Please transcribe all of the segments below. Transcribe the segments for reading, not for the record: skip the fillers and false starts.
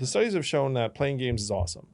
the studies have shown that playing games is awesome.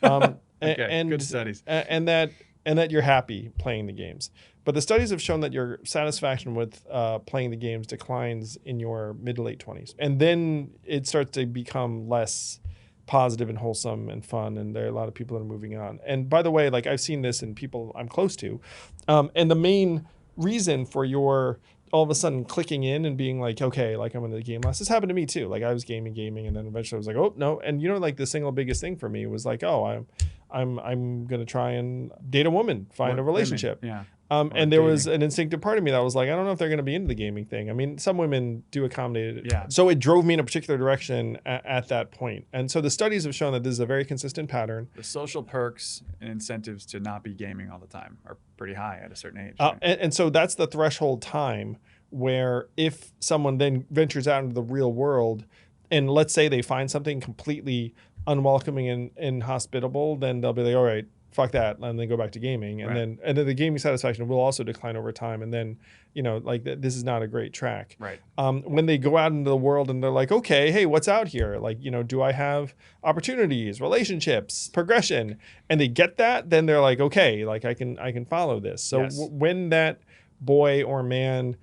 Okay, good studies. And that you're happy playing the games. But the studies have shown that your satisfaction with playing the games declines in your mid to late 20s. And then it starts to become less positive and wholesome and fun, and there are a lot of people that are moving on. And by the way, like I've seen this in people I'm close to, and the main reason for your all of a sudden clicking in and being like, okay, like I'm in the game less. This happened to me too. Like I was gaming, and then eventually I was like, oh no. And like the single biggest thing for me was like, oh, I'm gonna try and date a woman, find a relationship. Yeah. And there was an instinctive part of me that was like, I don't know if they're going to be into the gaming thing. I mean, some women do accommodate it. Yeah. So it drove me in a particular direction at that point. And so the studies have shown that this is a very consistent pattern. The social perks and incentives to not be gaming all the time are pretty high at a certain age. Right? And so that's the threshold time where if someone then ventures out into the real world and let's say they find something completely unwelcoming and inhospitable, then they'll be like, all right, fuck that, and then go back to gaming, and then the gaming satisfaction will also decline over time, and then like this is not a great track. Right. When they go out into the world and they're like, okay, hey, what's out here? Like, do I have opportunities, relationships, progression? And they get that, then they're like, okay, like I can follow this. So yes. When that boy or man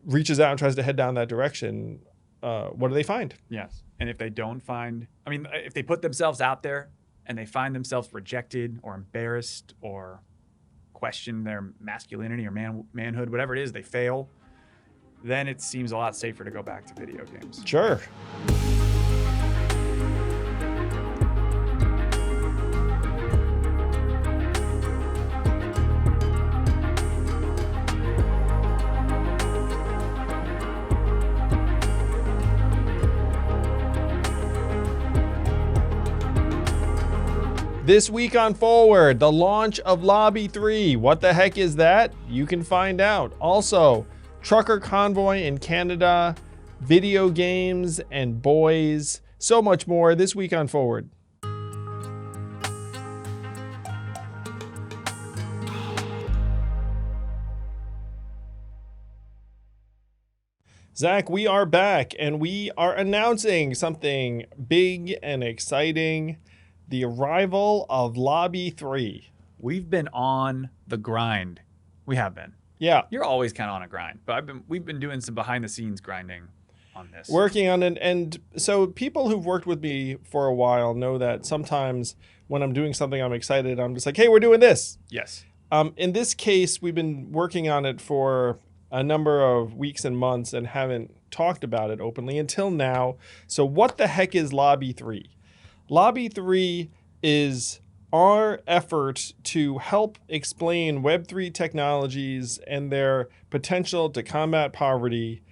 reaches out and tries to head down that direction, what do they find? Yes. And if they don't find, if they put themselves out there and they find themselves rejected or embarrassed or question their masculinity or manhood, whatever it is, they fail, then it seems a lot safer to go back to video games. Sure. This week on Forward, the launch of Lobby3. What the heck is that? You can find out. Also, trucker convoy in Canada, video games and boys, so much more this week on Forward. Zach, we are back and we are announcing something big and exciting. The arrival of Lobby3. We've been on the grind. We have been. Yeah. You're always kind of on a grind, but we've been doing some behind the scenes grinding on this. Working on it. And so people who've worked with me for a while know that sometimes when I'm doing something I'm excited, I'm just like, hey, we're doing this. Yes. In this case, we've been working on it for a number of weeks and months and haven't talked about it openly until now. So what the heck is Lobby3? Lobby3 is our effort to help explain Web3 technologies and their potential to combat poverty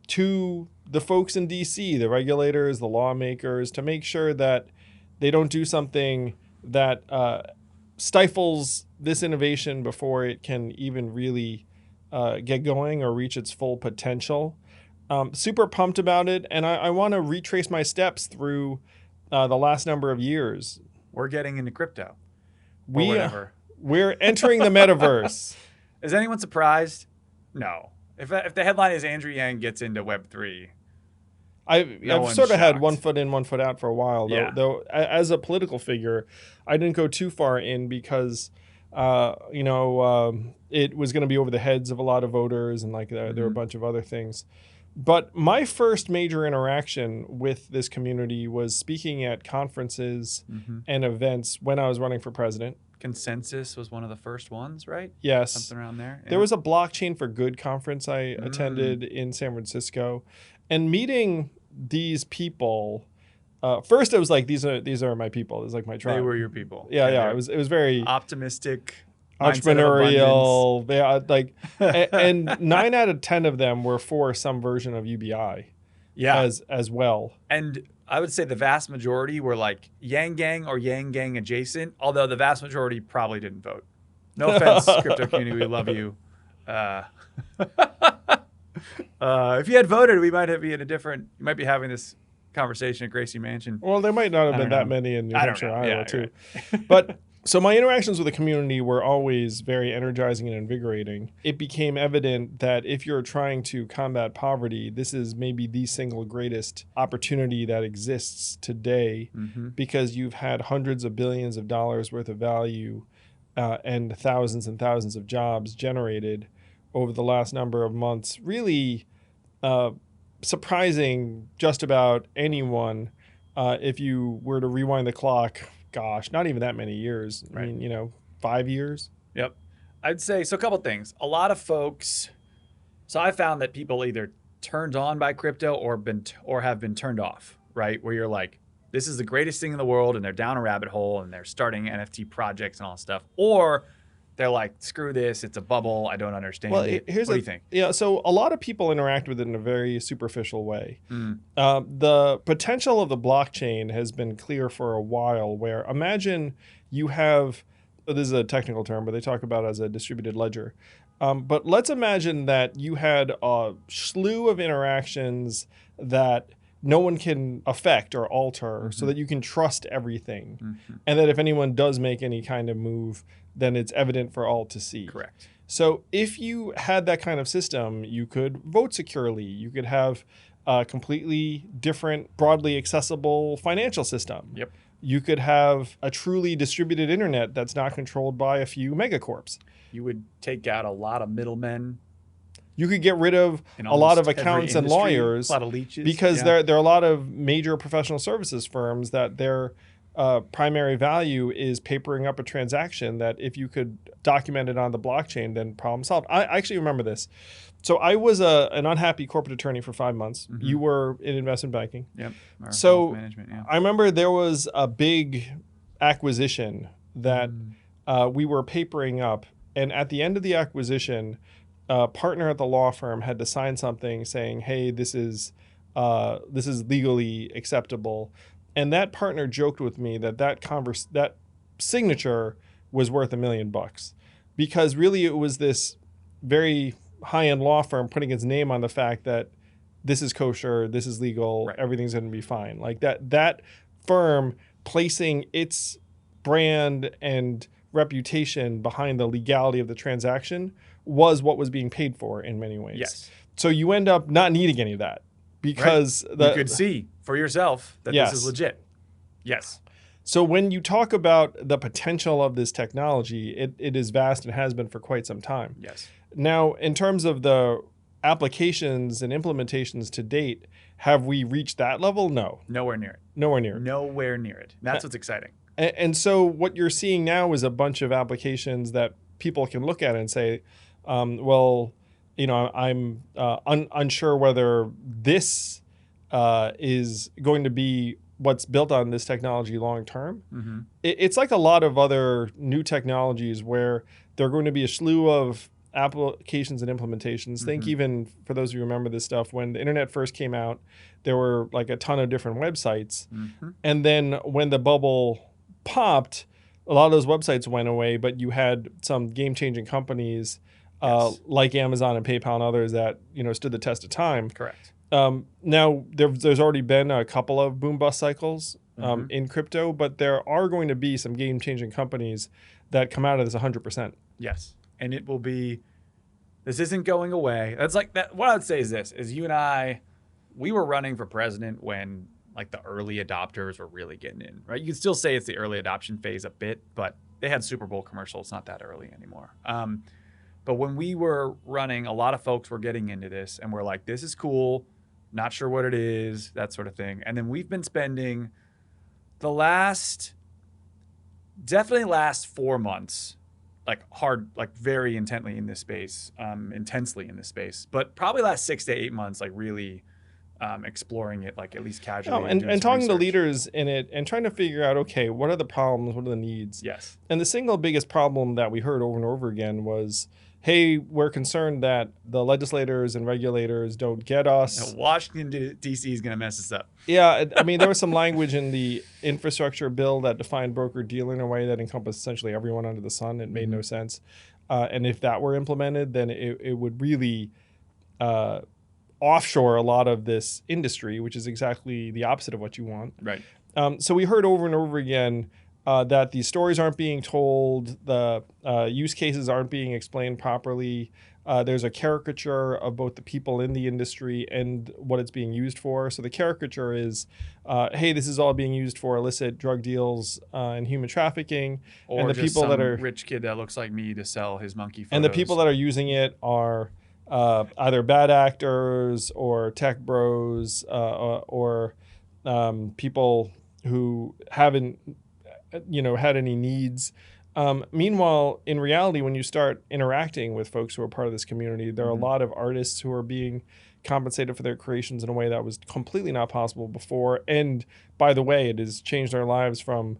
to the folks in DC, the regulators, the lawmakers, to make sure that they don't do something that stifles this innovation before it can even really get going or reach its full potential. Super pumped about it, and I want to retrace my steps through the last number of years. We're getting into crypto. We're entering the metaverse. Is anyone surprised? No. If the headline is Andrew Yang gets into Web3, I've sort of had one foot in, one foot out for a while. Though as a political figure, I didn't go too far in because it was going to be over the heads of a lot of voters, and there were a bunch of other things. But my first major interaction with this community was speaking at conferences and events when I was running for president. Consensus was one of the first ones, right? Yes. Something around there. Yeah. There was a Blockchain for Good conference I attended in San Francisco. And meeting these people, first it was like, these are my people. It was like my tribe. They were your people. Yeah. It was very optimistic. Entrepreneurial, and 9 out of 10 of them were for some version of UBI, as well. And I would say the vast majority were like Yang Gang or Yang Gang adjacent, although the vast majority probably didn't vote. No offense, crypto community, we love you. If you had voted, we might be in a different. You might be having this conversation at Gracie Mansion. Well, there might not have been that many in New Hampshire, Iowa, too. Right. But So my interactions with the community were always very energizing and invigorating. It became evident that if you're trying to combat poverty, this is maybe the single greatest opportunity that exists today, because you've had hundreds of billions of dollars worth of value and thousands of jobs generated over the last number of months, really surprising just about anyone if you were to rewind the clock. Gosh, not even that many years. Right. I mean, 5 years. Yep. I'd say, so a couple things. A lot of folks, so I found that people either turned on by crypto or have been turned off, right? Where you're like, this is the greatest thing in the world, and they're down a rabbit hole and they're starting NFT projects and all that stuff. Or they're like, screw this, it's a bubble, I don't understand it. What do you think? Yeah, so a lot of people interact with it in a very superficial way. The potential of the blockchain has been clear for a while, where imagine you have, this is a technical term, but they talk about it as a distributed ledger. But let's imagine that you had a slew of interactions that no one can affect or alter, so that you can trust everything. And that if anyone does make any kind of move, then it's evident for all to see. Correct. So if you had that kind of system, you could vote securely. You could have a completely different, broadly accessible financial system. Yep. You could have a truly distributed internet that's not controlled by a few megacorps. You would take out a lot of middlemen. You could get rid of a lot of accountants and lawyers, a lot of leeches, because there are a lot of major professional services firms that their primary value is papering up a transaction that if you could document it on the blockchain, then problem solved. I actually remember this. So I was an unhappy corporate attorney for 5 months. You were in investment banking. Yep. So management, yeah. I remember there was a big acquisition that we were papering up. And at the end of the acquisition, a partner at the law firm had to sign something saying, hey, this is legally acceptable. And that partner joked with me that signature was worth $1 million, because really it was this very high-end law firm putting its name on the fact that this is kosher, this is legal, right, everything's going to be fine. Like that firm placing its brand and reputation behind the legality of the transaction was what was being paid for in many ways. Yes. So you end up not needing any of that, because you could see for yourself that this is legit. Yes. So when you talk about the potential of this technology, it is vast and has been for quite some time. Yes. Now, in terms of the applications and implementations to date, have we reached that level? No. Nowhere near it. Nowhere near it. Nowhere near it. That's what's exciting. And so what you're seeing now is a bunch of applications that people can look at and say, well, I'm unsure whether this is going to be what's built on this technology long term. It's like a lot of other new technologies where there are going to be a slew of applications and implementations. Think even, for those of you who remember this stuff, when the internet first came out, there were like a ton of different websites. And then when the bubble popped, a lot of those websites went away, but you had some game-changing companies like Amazon and PayPal and others that stood the test of time. Correct. Now there's already been a couple of boom bust cycles in crypto, but there are going to be some game-changing companies that come out of this 100%. Yes, and it will be. This isn't going away. That's like that. What I would say is this: is you and I, we were running for president when like the early adopters were really getting in, right? You can still say it's the early adoption phase a bit, but they had Super Bowl commercials, not that early anymore. But when we were running, a lot of folks were getting into this and we're like, this is cool, not sure what it is, that sort of thing. And then we've been spending definitely last 4 months, very intently in this space, intensely in this space, but probably last 6 to 8 months, like really exploring it, like at least casually. And talking to leaders in it and trying to figure out, okay, what are the problems? What are the needs? Yes. And the single biggest problem that we heard over and over again was, hey, we're concerned that the legislators and regulators don't get us. Washington, D.C. is going to mess us up. Yeah. I mean, there was some language in the infrastructure bill that defined broker-dealer in a way that encompassed essentially everyone under the sun. It made no sense. And if that were implemented, then it would really offshore a lot of this industry, which is exactly the opposite of what you want. Right. So we heard over and over again, that the stories aren't being told, the use cases aren't being explained properly. There's a caricature of both the people in the industry and what it's being used for. So the caricature is, hey, this is all being used for illicit drug deals and human trafficking. Or And the just people that some are rich kid that looks like me to sell his monkey photos. and the people that are using it are either bad actors or tech bros or people who haven't had any needs. Meanwhile, in reality, when you start interacting with folks who are part of this community, there are a lot of artists who are being compensated for their creations in a way that was completely not possible before. And by the way, it has changed their lives from,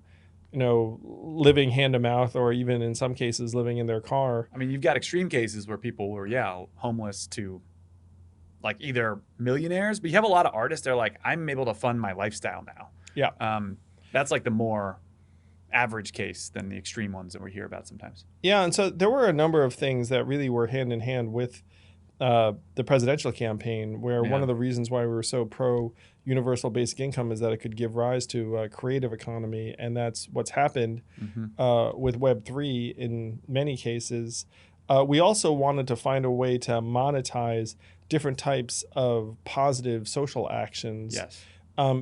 living hand to mouth, or even in some cases living in their car. I mean, you've got extreme cases where people were, homeless to like either millionaires, but you have a lot of artists that are like, I'm able to fund my lifestyle now. Yeah. That's like the more average case than the extreme ones that we hear about sometimes. Yeah. And so there were a number of things that really were hand in hand with the presidential campaign, where one of the reasons why we were so pro universal basic income is that it could give rise to a creative economy. And that's what's happened with Web3 in many cases. We also wanted to find a way to monetize different types of positive social actions. Yes.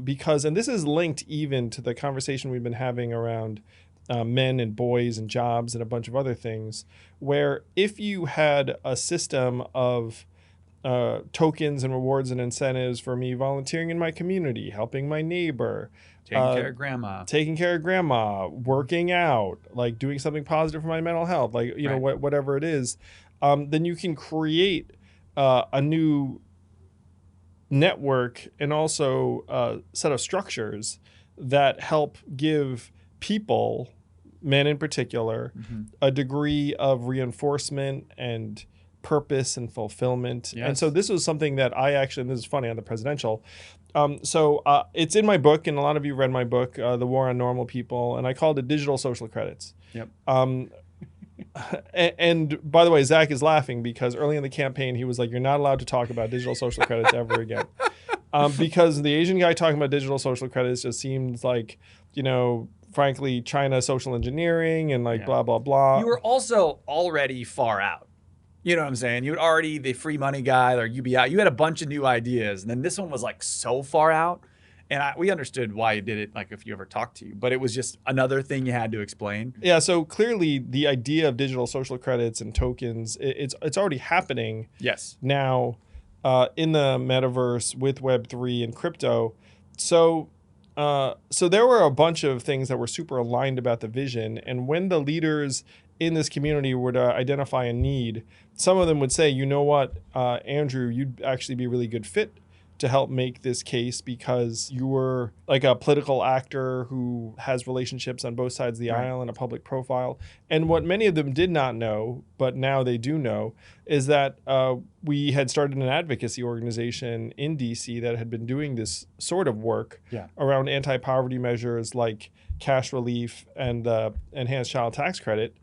Because, and this is linked even to the conversation we've been having around men and boys and jobs and a bunch of other things, where if you had a system of tokens and rewards and incentives for me volunteering in my community, helping my neighbor, taking care of grandma, working out, like doing something positive for my mental health, like, whatever it is, then you can create a new network and also a set of structures that help give people, men in particular, a degree of reinforcement and purpose and fulfillment. Yes. And so this was something that and this is funny on the presidential. So it's in my book, and a lot of you read my book, The War on Normal People, and I called it Digital Social Credits. Yep. And by the way, Zach is laughing because early in the campaign, he was like, you're not allowed to talk about digital social credits ever again. Because the Asian guy talking about digital social credits just seems like, frankly, China social engineering and blah, blah, blah. You were also already far out. You know what I'm saying? You had already the free money guy or UBI. You had a bunch of new ideas. And then this one was like so far out. And we understood why you did it, like if you ever talked to you. But it was just another thing you had to explain. Yeah, so clearly the idea of digital social credits and tokens, it's already happening now in the metaverse with Web3 and crypto. So there were a bunch of things that were super aligned about the vision. And when the leaders in this community were to identify a need, some of them would say, you know what, Andrew, you'd actually be a really good fit to help make this case because you were like a political actor who has relationships on both sides of the aisle and a public profile. And what many of them did not know, but now they do know, is that we had started an advocacy organization in DC that had been doing this sort of work around anti-poverty measures like cash relief and enhanced child tax credit.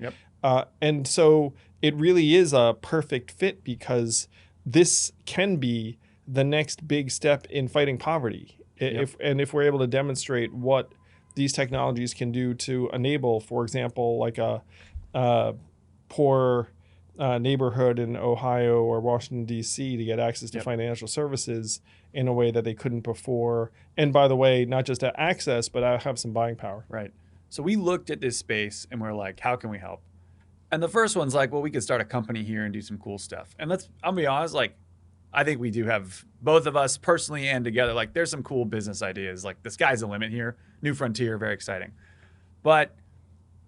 And so it really is a perfect fit because this can be the next big step in fighting poverty. If we're able to demonstrate what these technologies can do to enable, for example, like a poor neighborhood in Ohio or Washington, D.C. to get access to financial services in a way that they couldn't before. And by the way, not just to access, but have some buying power. Right. So we looked at this space and we're like, how can we help? And the first one's like, well, we could start a company here and do some cool stuff. And I'll be honest, like, I think we do have, both of us personally and together, like there's some cool business ideas. Like the sky's the limit here. New frontier, very exciting. But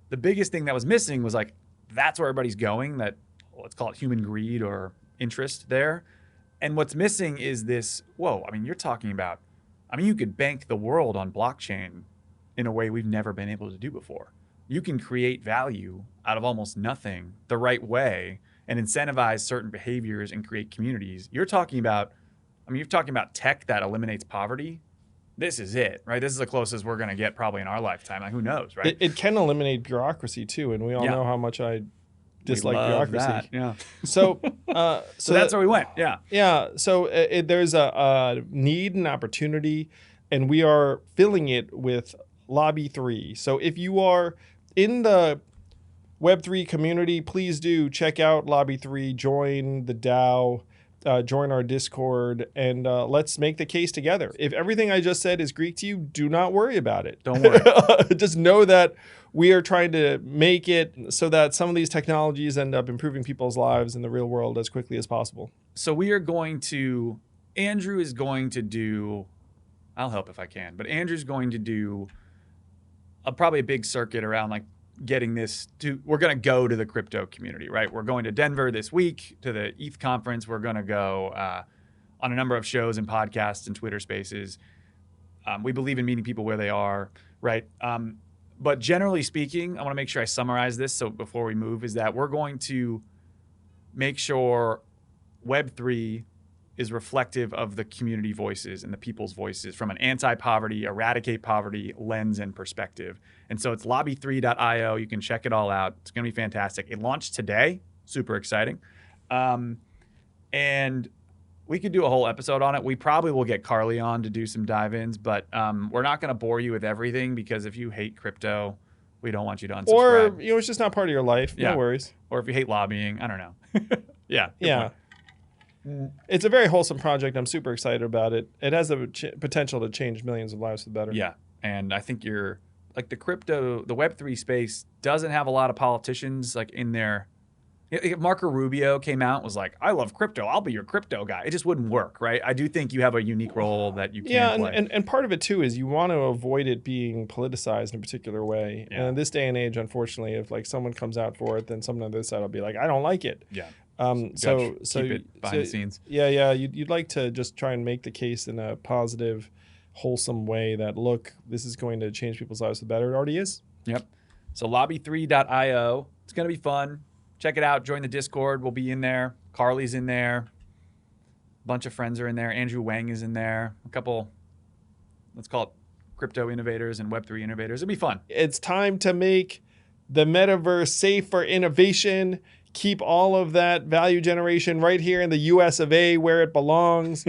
the biggest thing that was missing was like, that's where everybody's going, that let's call it human greed or interest there. And what's missing is this, you're talking about, you could bank the world on blockchain in a way we've never been able to do before. You can create value out of almost nothing the right way and incentivize certain behaviors and create communities. You're talking about tech that eliminates poverty. This is it, right? This is the closest we're going to get probably in our lifetime. Like, who knows, right? It can eliminate bureaucracy too, and we all know how much I dislike bureaucracy. That. Yeah. So that's where we went. Yeah. Yeah. So there's a need and opportunity, and we are filling it with Lobby3. So if you are in the Web3 community, please do check out Lobby3, join the DAO, join our Discord, and let's make the case together. If everything I just said is Greek to you, do not worry about it. Don't worry. Just know that we are trying to make it so that some of these technologies end up improving people's lives in the real world as quickly as possible. So Andrew is going to do, I'll help if I can, but Andrew's going to do probably a big circuit around like getting this to, we're going to go to the crypto community, right? We're going to Denver this week to the ETH conference. We're going to go on a number of shows and podcasts and Twitter spaces. We believe in meeting people where they are, right? But generally speaking, I want to make sure I summarize this. So before we move, is that we're going to make sure Web3 is reflective of the community voices and the people's voices from an anti-poverty, eradicate poverty lens and perspective. And so it's lobby3.io. You can check it all out. It's going to be fantastic. It launched today. Super exciting. And we could do a whole episode on it. We probably will get Carly on to do some dive-ins, but we're not going to bore you with everything because if you hate crypto, we don't want you to unsubscribe. Or, it's just not part of your life. Yeah. No worries. Or if you hate lobbying, I don't know. Yeah. Yeah. It's a very wholesome project. I'm super excited about it. It has the potential to change millions of lives for the better. Yeah. And I think the Web3 space doesn't have a lot of politicians like in there. If Marco Rubio came out and was like, I love crypto, I'll be your crypto guy. It just wouldn't work, right? I do think you have a unique role that you can play. And part of it too is you want to avoid it being politicized in a particular way. Yeah. And in this day and age, unfortunately, if like someone comes out for it, then someone on the other side will be like, I don't like it. Yeah. So keep it behind the scenes. Yeah. You'd like to just try and make the case in a positive, wholesome way that, look, this is going to change people's lives for the better. It already is. Yep. So lobby3.io. It's going to be fun. Check it out. Join the Discord. We'll be in there. Carly's in there. A bunch of friends are in there. Andrew Wang is in there. A couple, let's call it crypto innovators and Web3 innovators. It'll be fun. It's time to make the metaverse safe for innovation. Keep all of that value generation right here in the US of A where it belongs.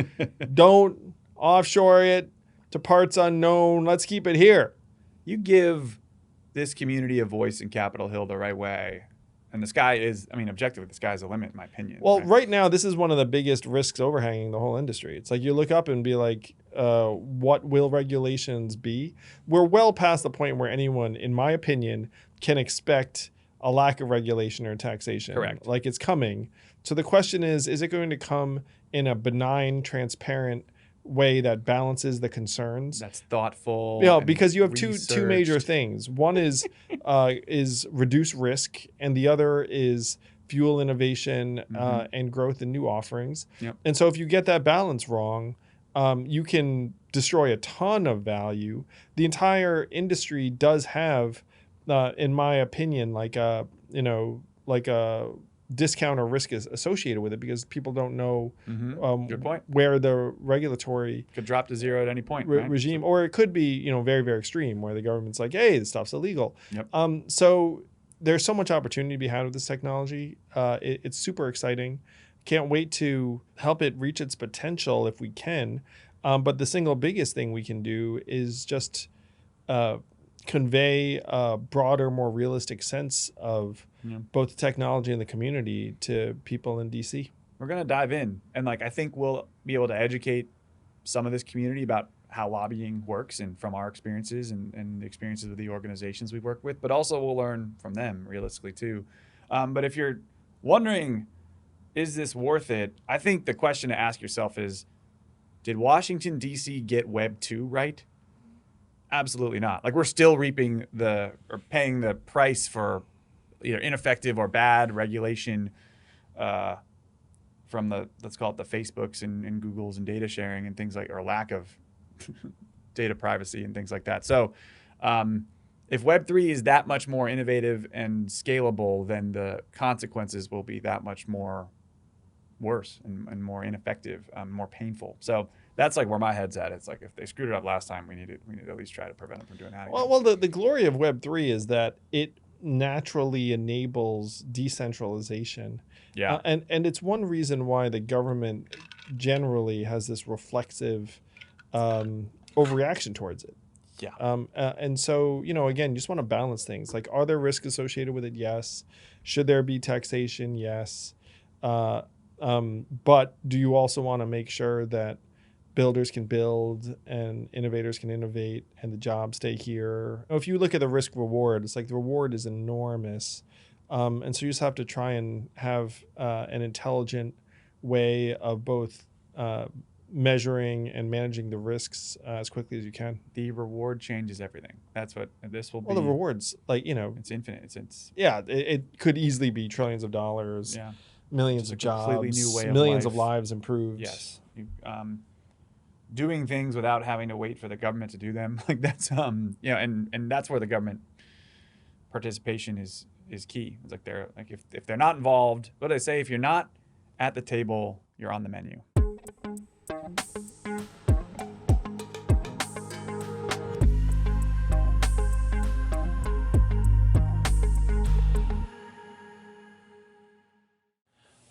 Don't offshore it to parts unknown. Let's keep it here. You give this community a voice in Capitol Hill the right way. And the sky is, objectively, the sky's the limit, in my opinion. Well, right now, this is one of the biggest risks overhanging the whole industry. It's like you look up and be like, what will regulations be? We're well past the point where anyone, in my opinion, can expect a lack of regulation or taxation. Correct. Like it's coming. So the question is it going to come in a benign, transparent way that balances the concerns? That's thoughtful. Yeah, because you have two major things. One is reduce risk, and the other is fuel innovation and growth in new offerings. Yep. And so if you get that balance wrong, you can destroy a ton of value. The entire industry does have, in my opinion, like a discount or risk is associated with it because people don't know Good point. where the regulatory could drop to zero at any point regime, or it could be very, very extreme where the government's like, hey, this stuff's illegal. Yep. So there's so much opportunity to be had with this technology. It's super exciting. Can't wait to help it reach its potential if we can. But the single biggest thing we can do is just convey a broader, more realistic sense of both the technology and the community to people in DC. We're going to dive in. And I think we'll be able to educate some of this community about how lobbying works and from our experiences and the experiences of the organizations we've worked with, but also we'll learn from them realistically too. But if you're wondering, is this worth it? I think the question to ask yourself is, did Washington, D.C. get Web 2 right? Absolutely not. We're still paying the price for either ineffective or bad regulation from let's call it the Facebooks and Googles and data sharing and things or lack of data privacy and things like that. So if Web3 is that much more innovative and scalable, then the consequences will be that much more worse and more ineffective, more painful. So that's where my head's at. It's if they screwed it up last time, we need to at least try to prevent them from doing that again. Well, the glory of Web3 is that it naturally enables decentralization. Yeah. And it's one reason why the government generally has this reflexive overreaction towards it. Yeah. And so, again, you just want to balance things. Like, are there risks associated with it? Yes. Should there be taxation? Yes. But do you also want to make sure that builders can build and innovators can innovate and the jobs stay here? If you look at the risk reward, it's like the reward is enormous. And so you just have to try and have an intelligent way of both measuring and managing the risks as quickly as you can. The reward changes everything. That's what this will be. Well, the rewards, it's infinite. It's yeah, it could easily be trillions of dollars, yeah, millions of completely jobs, new way of millions life. of lives improved. Yes, doing things without having to wait for the government to do them. Like that's and that's where the government participation is key. It's like they're like if they're not involved, what do they say? If you're not at the table, you're on the menu.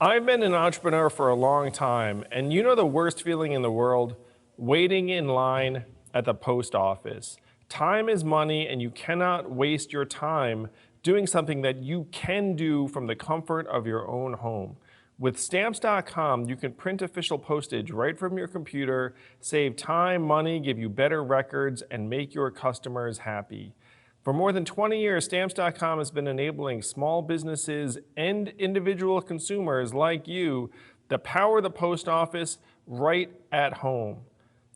I've been an entrepreneur for a long time, and you know the worst feeling in the world? Waiting in line at the post office. Time is money, and you cannot waste your time doing something that you can do from the comfort of your own home. With Stamps.com, you can print official postage right from your computer, save time, money, give you better records, and make your customers happy. For more than 20 years, Stamps.com has been enabling small businesses and individual consumers like you to power the post office right at home.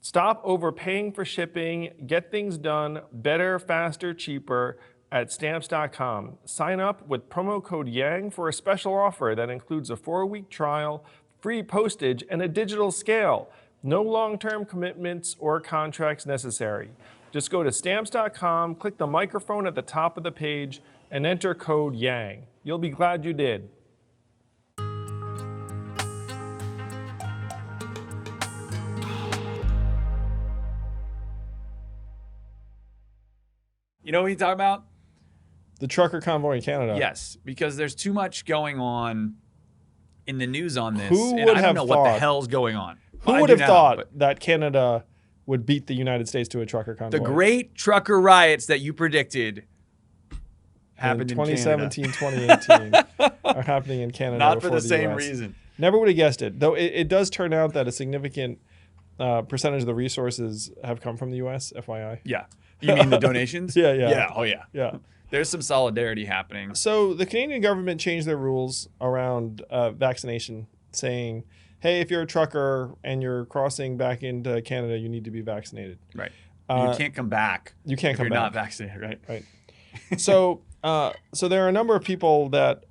Stop overpaying for shipping, get things done better, faster, cheaper at Stamps.com. Sign up with promo code YANG for a special offer that includes a 4-week trial, free postage, and a digital scale. No long-term commitments or contracts necessary. Just go to Stamps.com, click the microphone at the top of the page, and enter code YANG. You'll be glad you did. You know what he's talking about? The trucker convoy in Canada. Yes, because there's too much going on in the news on this. Who and would I don't have know thought- what the hell's going on. Who would have thought that Canada would beat the United States to a trucker convoy? The great trucker riots that you predicted happened in 2017, 2018 are happening in Canada. Not for before the same US. reason. Never would have guessed it. Though it does turn out that a significant percentage of the resources have come from the U.S., FYI. Yeah. You mean the donations? Yeah. Yeah. Oh, yeah. Yeah. There's some solidarity happening. So the Canadian government changed their rules around vaccination, saying, hey, if you're a trucker and you're crossing back into Canada, you need to be vaccinated. Right. You can't come back. You can't come if back. you're not vaccinated, right? Right. So there are a number of people that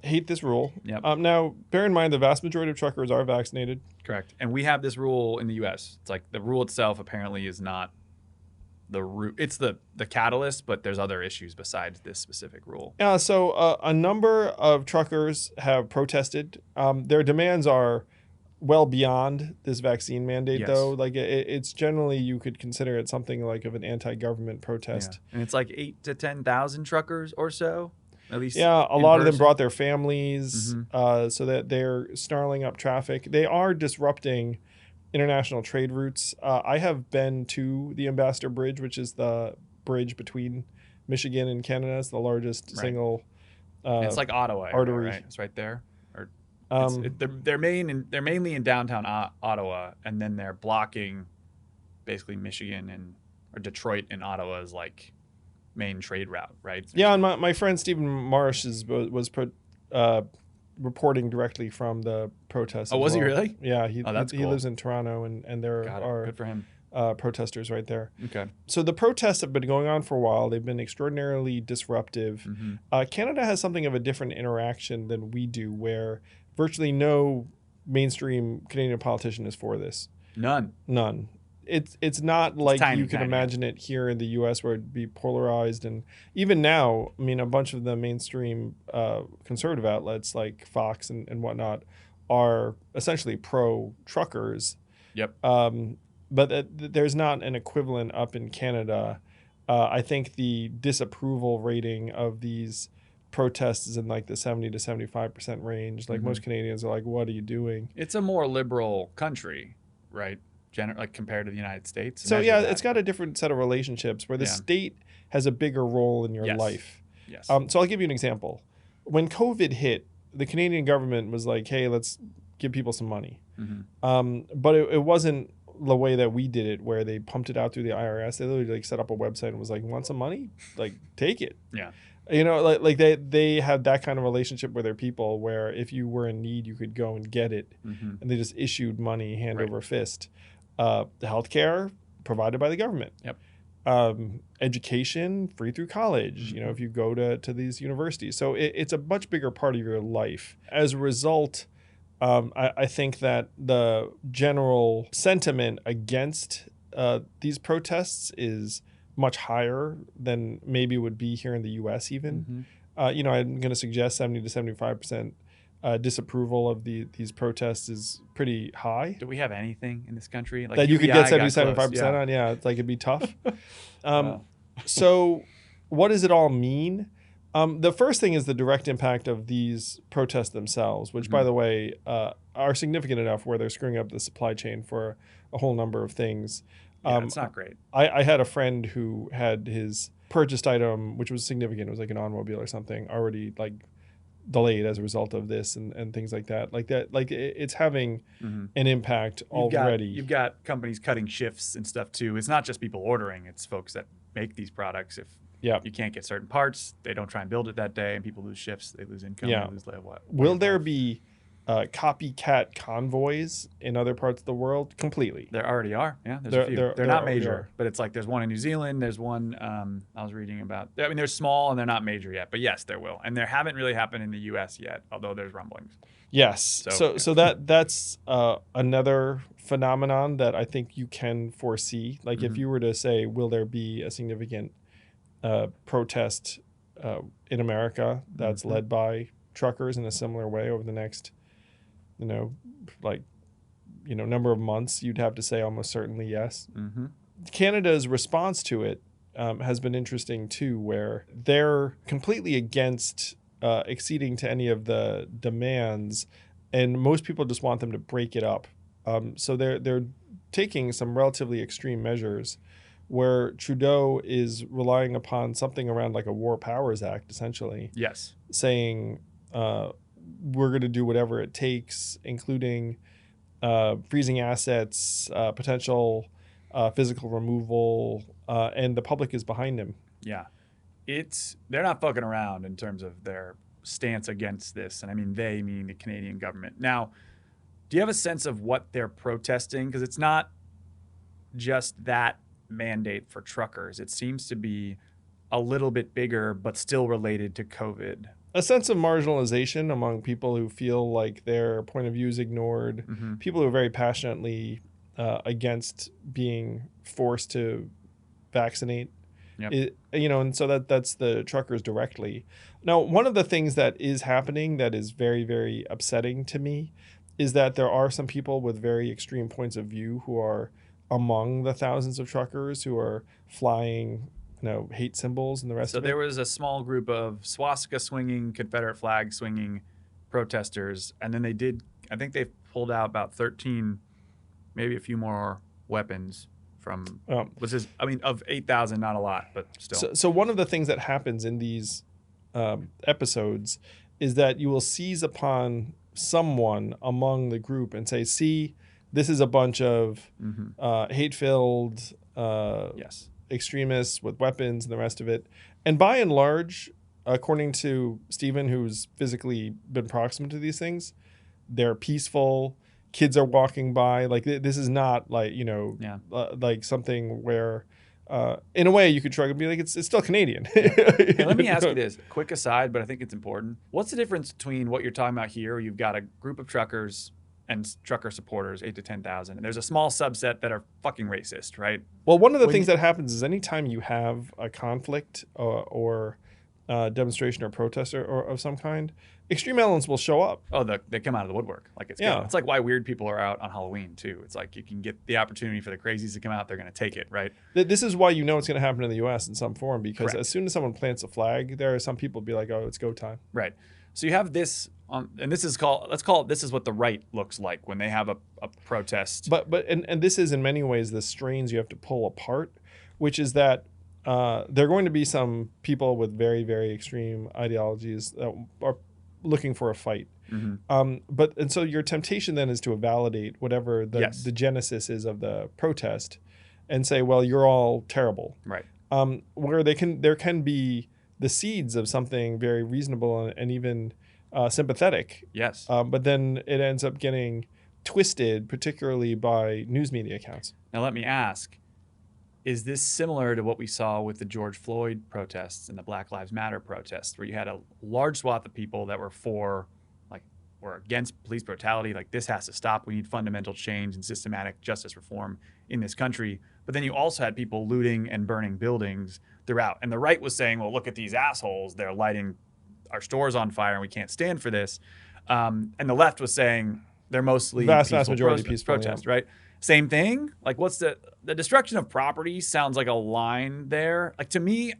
hate this rule. Yep. Now, bear in mind, the vast majority of truckers are vaccinated. Correct. And we have this rule in the U.S. It's like the rule itself apparently is not the root. It's the catalyst, but there's other issues besides this specific rule. Yeah. So a number of truckers have protested. Their demands are well beyond this vaccine mandate, Yes. though. Like it's generally, you could consider it something like of an anti-government protest. Yeah. And it's like 8,000 to 10,000 truckers or so, at least. Yeah, a in lot of them person. brought their families so that they're snarling up traffic. They are disrupting international trade routes. I have been to the Ambassador Bridge, which is the bridge between Michigan and Canada. It's the largest single And it's like Ottawa area, artery. right? It's right there. Or they're mainly in downtown Ottawa, and then they're blocking basically Michigan or Detroit and Ottawa's like main trade route, right? Yeah, and my friend Stephen Marsh was reporting directly from the protests. Oh, as was he well. really? Yeah, he that's he cool. lives in Toronto, and there are good for him. Protesters right there. Okay. So the protests have been going on for a while. They've been extraordinarily disruptive. Canada has something of a different interaction than we do, where virtually no mainstream Canadian politician is for this. None. It's not like tiny, you can tiny. imagine it here in the U.S. where it'd be polarized. And even now, I mean, a bunch of the mainstream conservative outlets like Fox and whatnot are essentially pro-truckers. Yep. But there's not an equivalent up in Canada. I think the disapproval rating of these protests is in like the 70 to 75% range. Like most Canadians are like, what are you doing? It's a more liberal country, right? like compared to the United States? So Measure yeah, that. it's got a different set of relationships where the Yeah. state has a bigger role in your Yes. life. Yes. So I'll give you an example. When COVID hit, the Canadian government was like, "Hey, let's give people some money," but it wasn't the way that we did it, where they pumped it out through the IRS. They literally like set up a website and was like, "Want some money? Like, take it." Yeah. You know, like they had that kind of relationship with their people, where if you were in need, you could go and get it, and they just issued money hand over fist. The healthcare provided by the government. Yep. Education free through college, you know, if you go to these universities. So it's a much bigger part of your life. As a result, I think that the general sentiment against these protests is much higher than maybe would be here in the U.S. even. You know, I'm going to suggest 70 to 75% disapproval of these protests is pretty high. Do we have anything in this country like that you could UBI get 70, got close, 75% on? Yeah, it's like it'd be tough. Wow. So what does it all mean? The first thing is the direct impact of these protests themselves, which, by the way, are significant enough where they're screwing up the supply chain for a whole number of things. It's not great. I had a friend who had his purchased item, which was significant. It was like an automobile or something, already like delayed as a result of this and things like that. Like it's having an impact already. You've got companies cutting shifts and stuff too. It's not just people ordering. It's folks that make these products. If you can't get certain parts, they don't try and build it that day, and people lose shifts. They lose income. They lose Will there be copycat convoys in other parts of the world? Completely. There already are. Yeah, there's a few. They're not major, but it's like there's one in New Zealand. There's one I was reading about. I mean, they're small and they're not major yet, but yes, there will. And there haven't really happened in the U.S. yet, although there's rumblings. Yes. So that's another phenomenon that I think you can foresee. Like if you were to say, will there be a significant protest in America that's led by truckers in a similar way over the next number of months, you'd have to say almost certainly yes. Canada's response to it has been interesting too, where they're completely against acceding to any of the demands, and most people just want them to break it up. So they're taking some relatively extreme measures, where Trudeau is relying upon something around like a War Powers Act, essentially. Yes. Saying we're going to do whatever it takes, including freezing assets, potential physical removal, and the public is behind him. Yeah. They're not fucking around in terms of their stance against this. And I mean, they meaning the Canadian government. Now, do you have a sense of what they're protesting? Because it's not just that mandate for truckers. It seems to be a little bit bigger, but still related to COVID. A sense of marginalization among people who feel like their point of view is ignored, people who are very passionately against being forced to vaccinate. And so that's the truckers directly. Now, one of the things that is happening that is very, very upsetting to me is that there are some people with very extreme points of view who are among the thousands of truckers who are flying hate symbols and the rest of it. So there was a small group of swastika swinging, Confederate flag swinging protesters, and then I think they pulled out about 13, maybe a few more weapons from, of 8,000, not a lot, but still. So one of the things that happens in these episodes is that you will seize upon someone among the group and say, see, this is a bunch of hate-filled extremists with weapons and the rest of it. And by and large, according to Stephen, who's physically been proximate to these things, they're peaceful. Kids are walking by. Like this is not like, like something where in a way you could shrug and be like, it's still Canadian. Hey, let me ask you this, quick aside, but I think it's important. What's the difference between what you're talking about here? You've got a group of truckers and trucker supporters, 8 to 10,000. And there's a small subset that are fucking racist, right? Well, one of the things that happens is anytime you have a conflict or demonstration or protest or of some kind, extreme elements will show up. Oh, they come out of the woodwork. Like it's like why weird people are out on Halloween too. It's like you can get the opportunity for the crazies to come out. They're going to take it, right? This is why it's going to happen in the U.S. in some form, because as soon as someone plants a flag, there are some people be like, oh, it's go time. Right. So you have this and this is called, let's call it, this is what the right looks like when they have a protest. But this is in many ways the strains you have to pull apart, which is that there are going to be some people with very, very extreme ideologies that are looking for a fight. And so your temptation then is to validate whatever the genesis is of the protest and say, well, you're all terrible. Right. Where there can be the seeds of something very reasonable and even sympathetic. Yes. But then it ends up getting twisted, particularly by news media accounts. Now, let me ask, is this similar to what we saw with the George Floyd protests and the Black Lives Matter protests, where you had a large swath of people that were were against police brutality, like this has to stop, we need fundamental change and systematic justice reform in this country. But then you also had people looting and burning buildings throughout. And the right was saying, well, look at these assholes, they're lighting our stores on fire and we can't stand for this. And the left was saying they're mostly vast majority peaceful protest, right? Same thing. Like, what's the destruction of property sounds like a line there. Like, to me,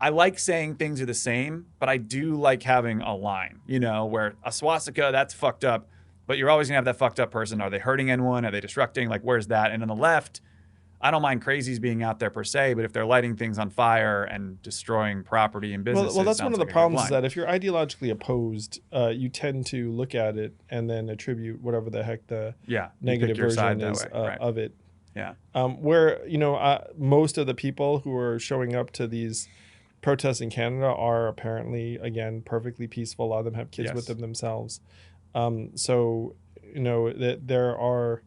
I like saying things are the same, but I do like having a line, where a swastika, that's fucked up, but you're always gonna have that fucked up person. Are they hurting anyone? Are they destructing? Like, where's that? And on the left, I don't mind crazies being out there per se, but if they're lighting things on fire and destroying property and businesses, well, that's one of the problems is that if you're ideologically opposed, you tend to look at it and then attribute whatever the heck the negative version is of it. Yeah. Where most of the people who are showing up to these protests in Canada are apparently, again, perfectly peaceful. A lot of them have kids with them themselves. So that there are.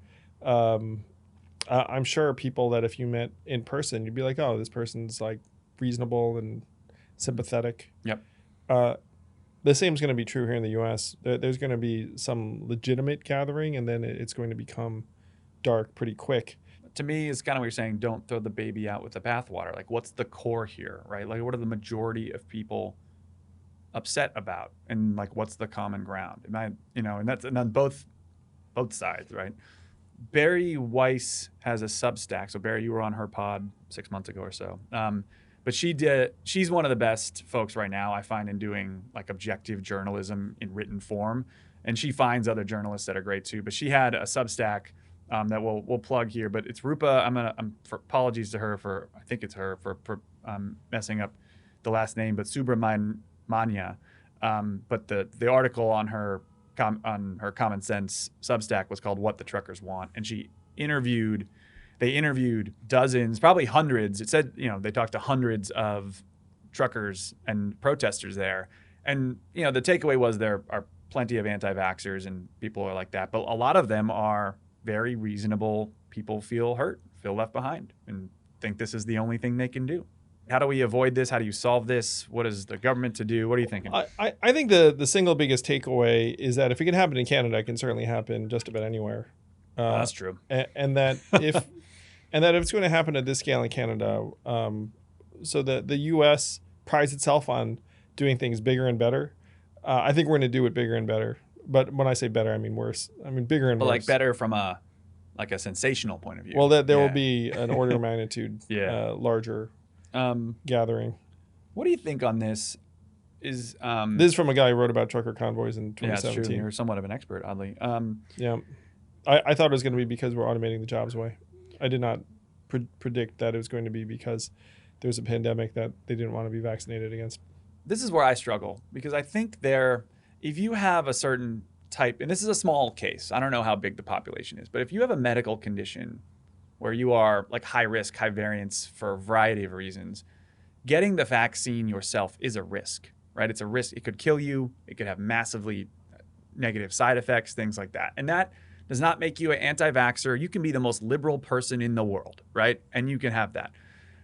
I'm sure people that if you met in person, you'd be like, oh, this person's like reasonable and sympathetic. Yep. The same is going to be true here in the U.S. There's going to be some legitimate gathering, and then it's going to become dark pretty quick. To me, it's kind of what you're saying, don't throw the baby out with the bathwater. Like, what's the core here, right? Like, what are the majority of people upset about? And, like, what's the common ground? And that's on both sides, right? Barry Weiss has a Substack. So, Barry, you were on her pod 6 months ago or so. But she's one of the best folks right now, I find, in doing, like, objective journalism in written form. And she finds other journalists that are great, too. But she had a Substack that we'll plug here, but it's Rupa. I'm for apologies to her for, I think it's her for messing up the last name, but Subramanya. But the article on her Common Sense Substack was called "What the Truckers Want," and they interviewed dozens, probably hundreds. It said they talked to hundreds of truckers and protesters there, and the takeaway was there are plenty of anti-vaxxers and people are like that, but a lot of them are very reasonable people, feel hurt, feel left behind, and think this is the only thing they can do. How do we avoid this? How do you solve this? What is the government to do? What are you thinking? I think the single biggest takeaway is that if it can happen in Canada, it can certainly happen just about anywhere. That's true. And that if it's going to happen at this scale in Canada, so the U.S. prides itself on doing things bigger and better. I think we're going to do it bigger and better. But when I say better, I mean worse. I mean bigger and worse. Like better from a sensational point of view. Well, there will be an order of magnitude larger gathering. What do you think on this? This is from a guy who wrote about trucker convoys in 2017. Yeah, it's true. You're somewhat of an expert, oddly. Yeah. I thought it was going to be because we're automating the jobs away. I did not predict that it was going to be because there was a pandemic that they didn't want to be vaccinated against. This is where I struggle, because I think if you have a certain type, and this is a small case, I don't know how big the population is, but if you have a medical condition where you are like high risk, high variance for a variety of reasons, getting the vaccine yourself is a risk, right? It's a risk. It could kill you. It could have massively negative side effects, things like that. And that does not make you an anti-vaxxer. You can be the most liberal person in the world, right? And you can have that.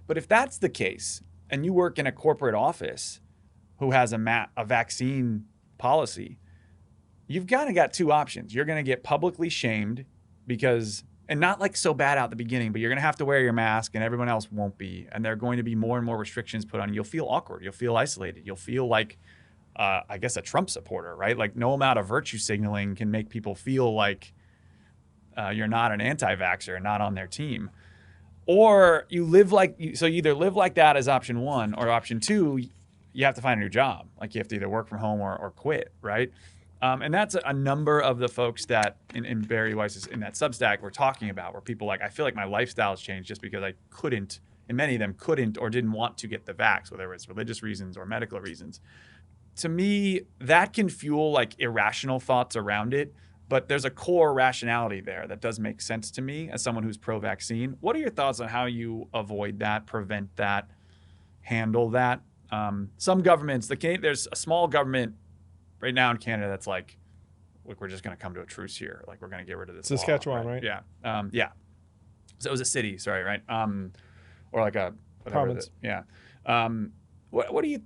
But if that's the case, and you work in a corporate office who has a vaccine policy, you've kind of got two options. You're going to get publicly shamed because, and not like so bad out the beginning, but you're going to have to wear your mask and everyone else won't be. And there are going to be more and more restrictions put on you. You'll feel awkward. You'll feel isolated. You'll feel like, I guess, a Trump supporter, right? Like no amount of virtue signaling can make people feel like you're not an anti-vaxxer, not on their team. Or you either live like that as option one, or option two, you have to find a new job. Like you have to either work from home or quit, right? And that's a number of the folks that in Barry Weiss's in that Substack we're talking about, where people like, I feel like my lifestyle has changed just because I couldn't, and many of them couldn't or didn't want to get the vax, whether it's religious reasons or medical reasons. To me, that can fuel like irrational thoughts around it, but there's a core rationality there that does make sense to me as someone who's pro-vaccine. What are your thoughts on how you avoid that, prevent that, handle that? Some governments, there's a small government right now in Canada that's like, look, we're just going to come to a truce here. Like, we're going to get rid of this Saskatchewan, law, right? Yeah. Yeah. So it was a city, sorry, right? Or like a province. Yeah. What do you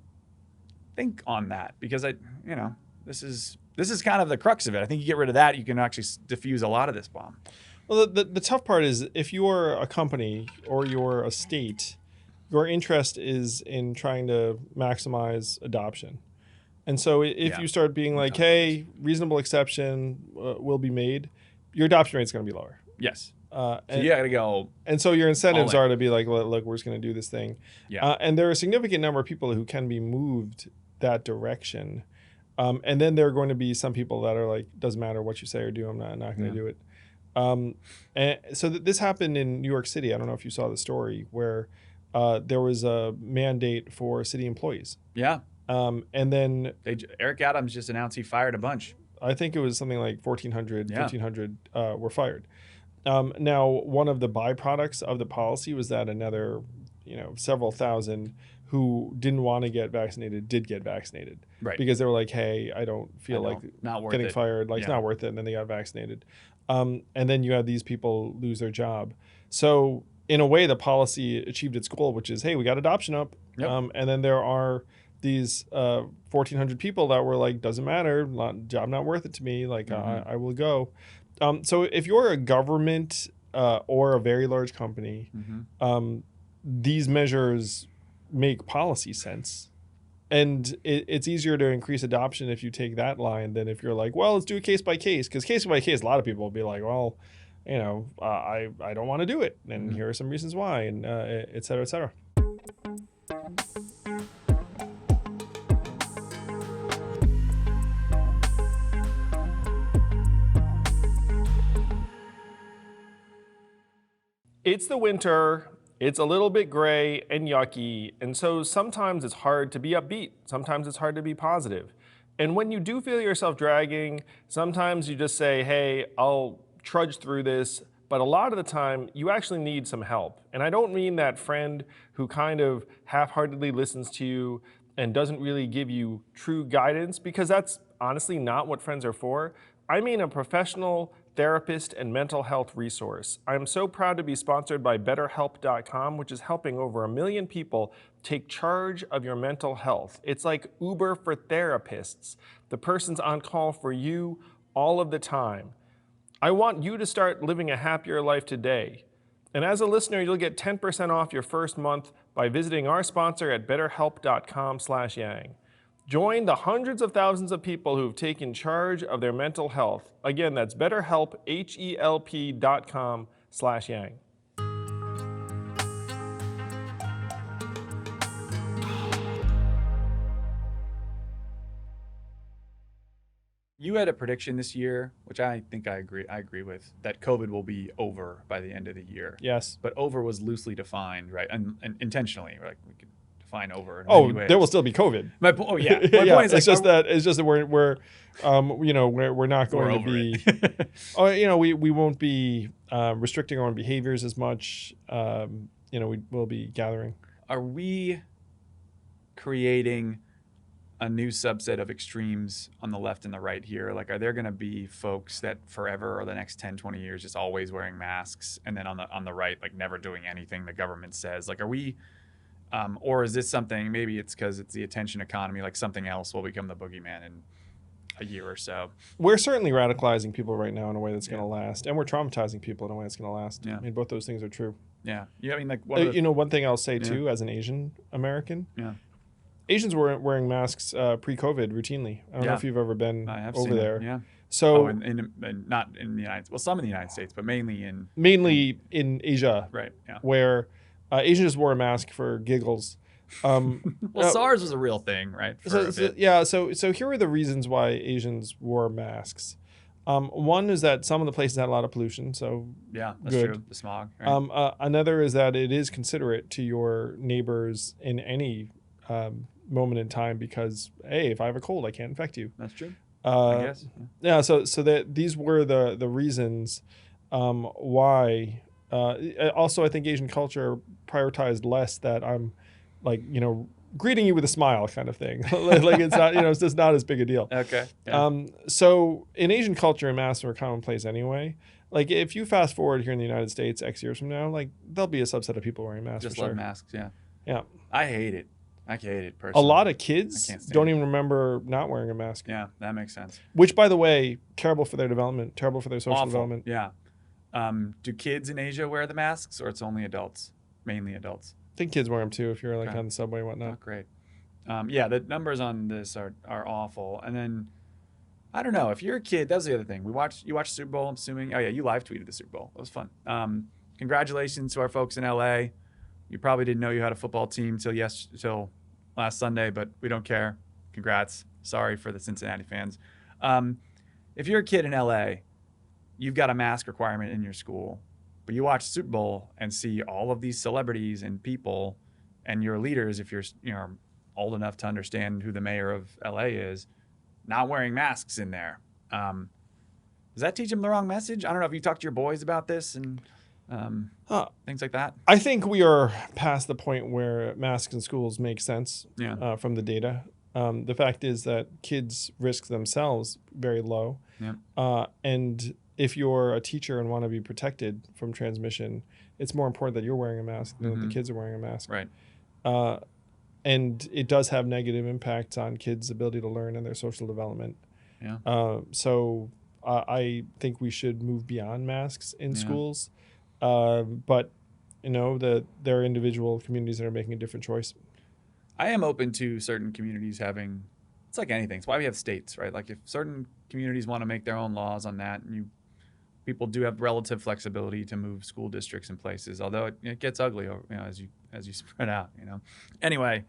think on that? Because this is kind of the crux of it. I think you get rid of that, you can actually diffuse a lot of this bomb. Well, the tough part is if you're a company or you're a state, your interest is in trying to maximize adoption. And so if you start being like, hey, reasonable exception will be made, your adoption rate is going to be lower. Yes. So you got to go. And so your incentives are to be like, look, we're just going to do this thing. Yeah. And there are a significant number of people who can be moved that direction. And then there are going to be some people that are like, doesn't matter what you say or do, I'm not going to do it. And so this happened in New York City. I don't know if you saw the story where there was a mandate for city employees. Yeah. And then Eric Adams just announced he fired a bunch. I think it was something like 1,400, 1,500 were fired. Now, one of the byproducts of the policy was that another, several thousand who didn't want to get vaccinated did get vaccinated. Right. Because they were like, hey, I don't feel like getting fired. Like, it's not worth it. And then they got vaccinated. And then you had these people lose their job. So in a way, the policy achieved its goal, which is, hey, we got adoption up. Yep. And then there are these 1,400 people that were like, doesn't matter, job not worth it to me. Like, I will go. So if you're a government or a very large company, these measures make policy sense. And it's easier to increase adoption if you take that line than if you're like, well, let's do it case by case. Because case by case, a lot of people will be like, well, I don't want to do it. And here are some reasons why, and et cetera, et cetera. It's the winter, it's a little bit gray and yucky, and so sometimes it's hard to be upbeat, sometimes it's hard to be positive. And when you do feel yourself dragging, sometimes you just say, hey, I'll trudge through this, but a lot of the time you actually need some help. And I don't mean that friend who kind of half-heartedly listens to you and doesn't really give you true guidance, because that's honestly not what friends are for. I mean a professional therapist and mental health resource. I'm so proud to be sponsored by BetterHelp.com, which is helping over 1 million people take charge of your mental health. It's like Uber for therapists. The person's on call for you all of the time. I want you to start living a happier life today. And as a listener, you'll get 10% off your first month by visiting our sponsor at BetterHelp.com/Yang. Join the hundreds of thousands of people who've taken charge of their mental health. Again, that's BetterHelp, HELP.com/Yang. You had a prediction this year, which I think I agree with, that COVID will be over by the end of the year. Yes. But over was loosely defined, right? And intentionally, like we could define over. There will still be COVID. My point is, like, it's just that we're not going to be. We won't be restricting our own behaviors as much. We will be gathering. Are we creating a new subset of extremes on the left and the right here? Like, are there going to be folks that forever or the next 10, 20 years just always wearing masks, and then on the right, like never doing anything the government says? Like, are we, or is this something, maybe it's because it's the attention economy, like something else will become the boogeyman in a year or so? We're certainly radicalizing people right now in a way that's going to last, and we're traumatizing people in a way that's going to last. Yeah. I mean, both those things are true. Yeah. I mean, like, one thing I'll say too, as an Asian American, Asians were wearing masks pre-COVID routinely. I don't know if you've ever been over there. Yeah. So, not in the United States. Well, some in the United States, but mainly in Asia. Right. Yeah. Where Asians just wore a mask for giggles. Well, SARS was a real thing, right? For a bit. Yeah. So here are the reasons why Asians wore masks. One is that some of the places had a lot of pollution, so Yeah, that's good. true. The smog. Right? Another is that it is considerate to your neighbors in any moment in time because, hey, if I have a cold, I can't infect you. That's true. I guess. Yeah. So that these were the reasons why. Also, I think Asian culture prioritized less that I'm, like, greeting you with a smile kind of thing. Like it's not, it's just not as big a deal. Okay. Yeah. So in Asian culture, masks are commonplace anyway. Like if you fast forward here in the United States X years from now, like there'll be a subset of people wearing masks. Just for love sure. masks. Yeah. Yeah. I hate it. I hate it personally. A lot of kids don't even remember not wearing a mask. Yeah, that makes sense. Which, by the way, terrible for their development, terrible for their social development. Yeah. Do kids in Asia wear the masks, or it's only adults? Mainly adults. I think kids wear them too if you're like on the subway and whatnot. Oh, great. Yeah, the numbers on this are awful. And then I don't know, if you're a kid, that was the other thing. You watched Super Bowl, I'm assuming. Oh yeah, you live tweeted the Super Bowl. It was fun. Congratulations to our folks in LA. You probably didn't know you had a football team till last Sunday, but we don't care. Congrats. Sorry for the Cincinnati fans. If you're a kid in LA, you've got a mask requirement in your school, but you watch Super Bowl and see all of these celebrities and people and your leaders, if you're old enough to understand who the mayor of LA is, not wearing masks in there. Does that teach them the wrong message? I don't know if you talked to your boys about this and things like that. I think we are past the point where masks in schools make sense from the data. The fact is that kids risk themselves very low. Yeah. And if you're a teacher and want to be protected from transmission, it's more important that you're wearing a mask than that the kids are wearing a mask. Right. And it does have negative impacts on kids' ability to learn and their social development. Yeah. So I think we should move beyond masks in schools. But, there are individual communities that are making a different choice. I am open to certain communities having, it's like anything. It's why we have states, right? Like if certain communities want to make their own laws on that, and people do have relative flexibility to move school districts and places, although it gets ugly, as you spread out, Anyway,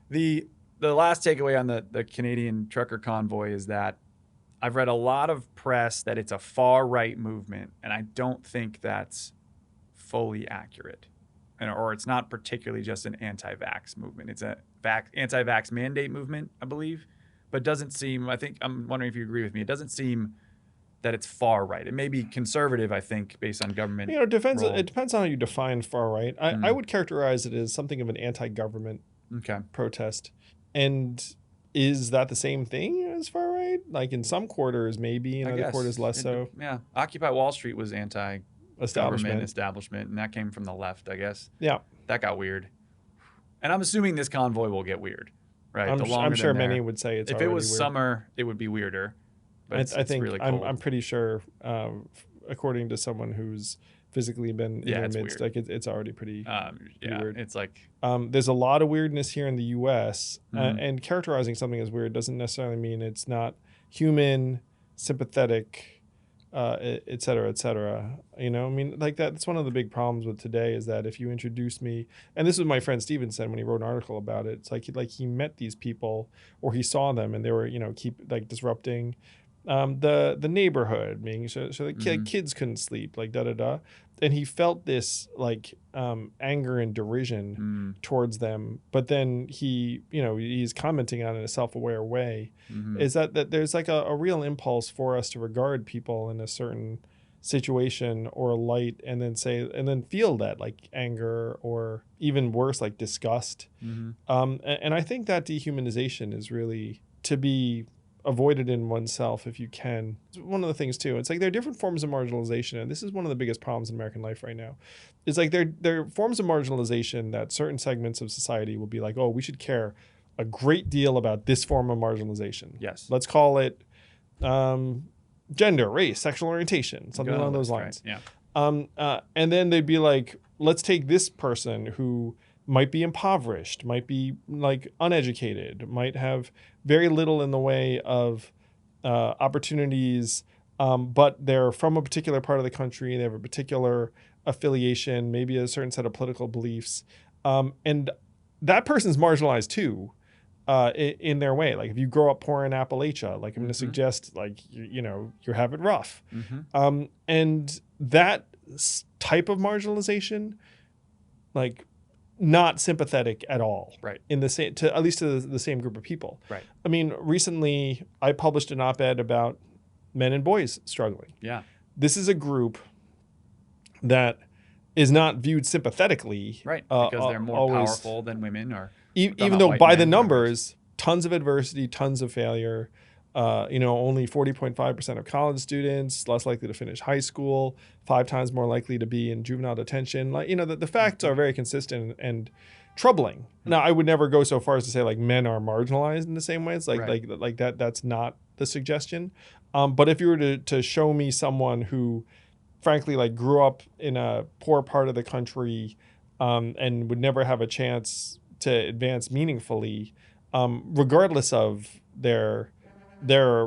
the last takeaway on the Canadian trucker convoy is that I've read a lot of press that it's a far right movement, and I don't think that's fully accurate. Or it's not particularly just an anti-vax movement. It's a anti-vax mandate movement, I believe, but doesn't seem, I'm wondering if you agree with me, it doesn't seem that it's far right. It may be conservative, I think, based on government. It depends on how you define far right. I would characterize it as something of an anti-government protest. And is that the same thing as far right? Like in some quarters, maybe, in other quarters, less so. Yeah. Occupy Wall Street was establishment, and that came from the left, I guess. Yeah. That got weird. And I'm assuming this convoy will get weird, right? I'm sure many would say it's if it was weird. Summer, it would be weirder. But I think really cold. I'm pretty sure, according to someone who's physically been in their midst, like it's already pretty weird. It's like there's a lot of weirdness here in the U.S. And characterizing something as weird doesn't necessarily mean it's not human, sympathetic, et cetera, et cetera. Like that's one of the big problems with today is that if you introduce me, and this is what my friend Steven said when he wrote an article about it, it's like he met these people or he saw them and they were, disrupting the neighborhood, meaning so the kids couldn't sleep, like and he felt this anger and derision towards them. But then he's commenting on it in a self-aware way. Is that there's like a real impulse for us to regard people in a certain situation or light, and then feel that like anger or even worse, like disgust. And I think that dehumanization is really to be avoided in oneself if you can. It's one of the things too. It's like there are different forms of marginalization, and this is one of the biggest problems in American life right now. It's like there are forms of marginalization that certain segments of society will be like, oh, we should care a great deal about this form of marginalization. Yes. Let's call it gender, race, sexual orientation, something along those lines. Right. Yeah. And then they'd be like, let's take this person who might be impoverished, might be like uneducated, might have very little in the way of opportunities, but they're from a particular part of the country, they have a particular affiliation, maybe a certain set of political beliefs. And that person's marginalized too. In their way, like if you grow up poor in Appalachia, like I'm going to suggest, like you have it rough, and that type of marginalization, like not sympathetic at all, right? In the same, to at least to the same group of people, right? I mean, recently I published an op-ed about men and boys struggling. Yeah, this is a group that is not viewed sympathetically, right? Because they're more powerful than women, or even though by the numbers, tons of adversity, tons of failure. Only 40.5% of college students, less likely to finish high school, 5 times more likely to be in juvenile detention. Like, the facts are very consistent and troubling. Now, I would never go so far as to say like men are marginalized in the same way. It's like that. That's not the suggestion. But if you were to show me someone who, frankly, like grew up in a poor part of the country, and would never have a chance to advance meaningfully, regardless of their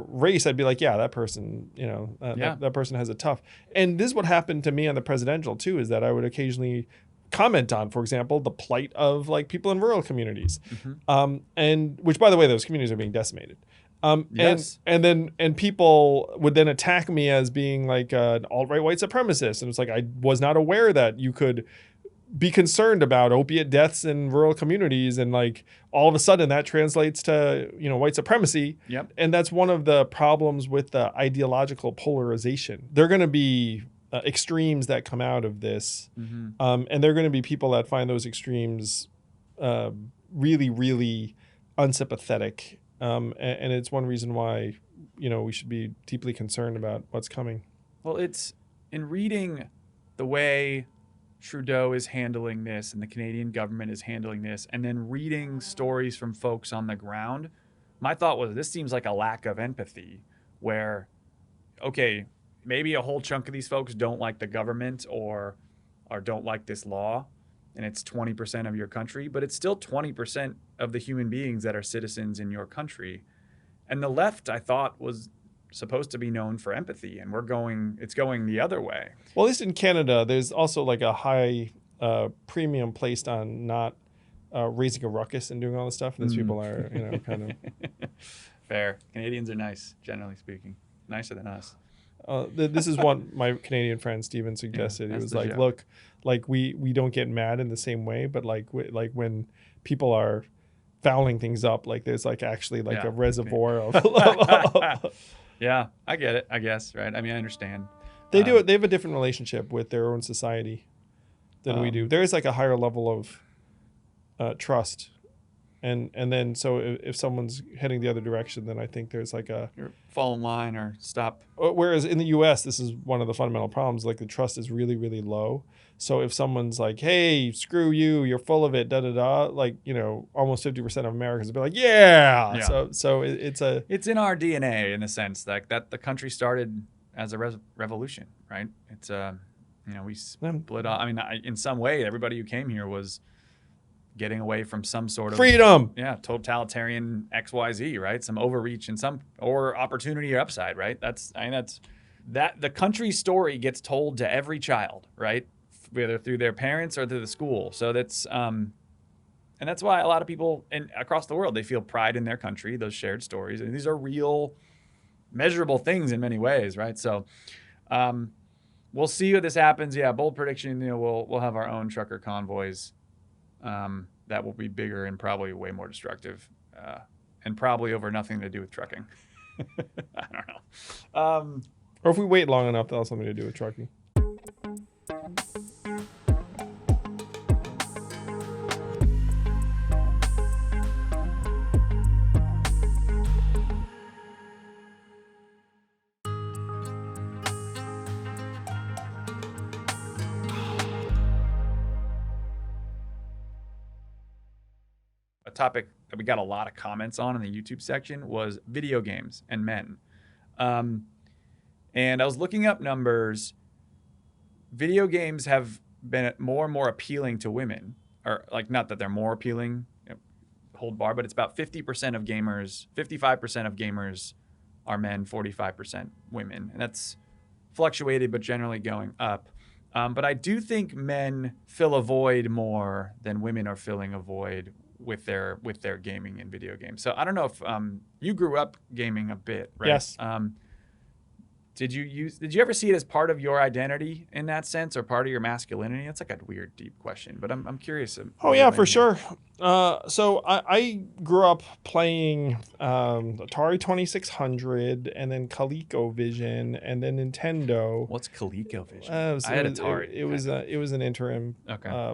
race, I'd be like, yeah, that person, that person has it tough. And this is what happened to me on the presidential too, is that I would occasionally comment on, for example, the plight of like people in rural communities, and which, by the way, those communities are being decimated. Yes. And people would then attack me as being like an alt-right white supremacist, and it's like I was not aware that you could be concerned about opiate deaths in rural communities, and like all of a sudden that translates to white supremacy. Yep. And that's one of the problems with the ideological polarization. There are going to be extremes that come out of this, and there are going to be people that find those extremes really, really unsympathetic. And it's one reason why we should be deeply concerned about what's coming. Well, it's in reading the way Trudeau is handling this and the Canadian government is handling this, and then reading stories from folks on the ground, my thought was this seems like a lack of empathy where, okay, maybe a whole chunk of these folks don't like the government or don't like this law, and it's 20% of your country, but it's still 20% of the human beings that are citizens in your country. And the left, I thought, was supposed to be known for empathy, and it's going the other way. Well, at least in Canada, there's also like a high premium placed on not raising a ruckus and doing all this stuff. And those people are, kind of fair. Canadians are nice, generally speaking, nicer than us. This is what my Canadian friend Steven suggested. He was like, joke. Look, like we don't get mad in the same way, but like when people are fouling things up, like there's like actually like a reservoir of Yeah, I get it, I guess, right? I mean, I understand. They do it. They have a different relationship with their own society than we do. There is like a higher level of trust. And then so if someone's heading the other direction, then I think there's like fall in line or stop. Whereas in the U.S., this is one of the fundamental problems. Like the trust is really, really low. So if someone's like, "Hey, screw you, you're full of it," like almost 50% of Americans would be like, "Yeah." So it's in our DNA in the sense that the country started as a revolution, right? It's we split off. I mean, in some way, everybody who came here was getting away from some sort of freedom. Yeah, totalitarian XYZ, right? Some overreach and or opportunity or upside, right? That's the country's story gets told to every child, right? Whether through their parents or through the school. So that's and that's why a lot of people across the world, they feel pride in their country, those shared stories. And these are real measurable things in many ways, right? So we'll see what this happens. Yeah, bold prediction, we'll have our own trucker convoys. That will be bigger and probably way more destructive, and probably over nothing to do with trucking. I don't know. Or if we wait long enough, that'll have something to do with trucking. Topic that we got a lot of comments on in the YouTube section was video games and men. And I was looking up numbers. Video games have been more and more appealing to women, or like not that they're more appealing, hold bar, but it's about 50% of gamers, 55% of gamers are men, 45% women. And that's fluctuated, but generally going up. But I do think men fill a void more than women are filling a void with their gaming and video games. So I don't know if you grew up gaming a bit, right? Yes. Did you ever see it as part of your identity in that sense, or part of your masculinity? That's like a weird, deep question, but I'm curious. Oh yeah, for sure. So I grew up playing Atari 2600, and then ColecoVision, and then Nintendo. What's ColecoVision? I had Atari. It was an interim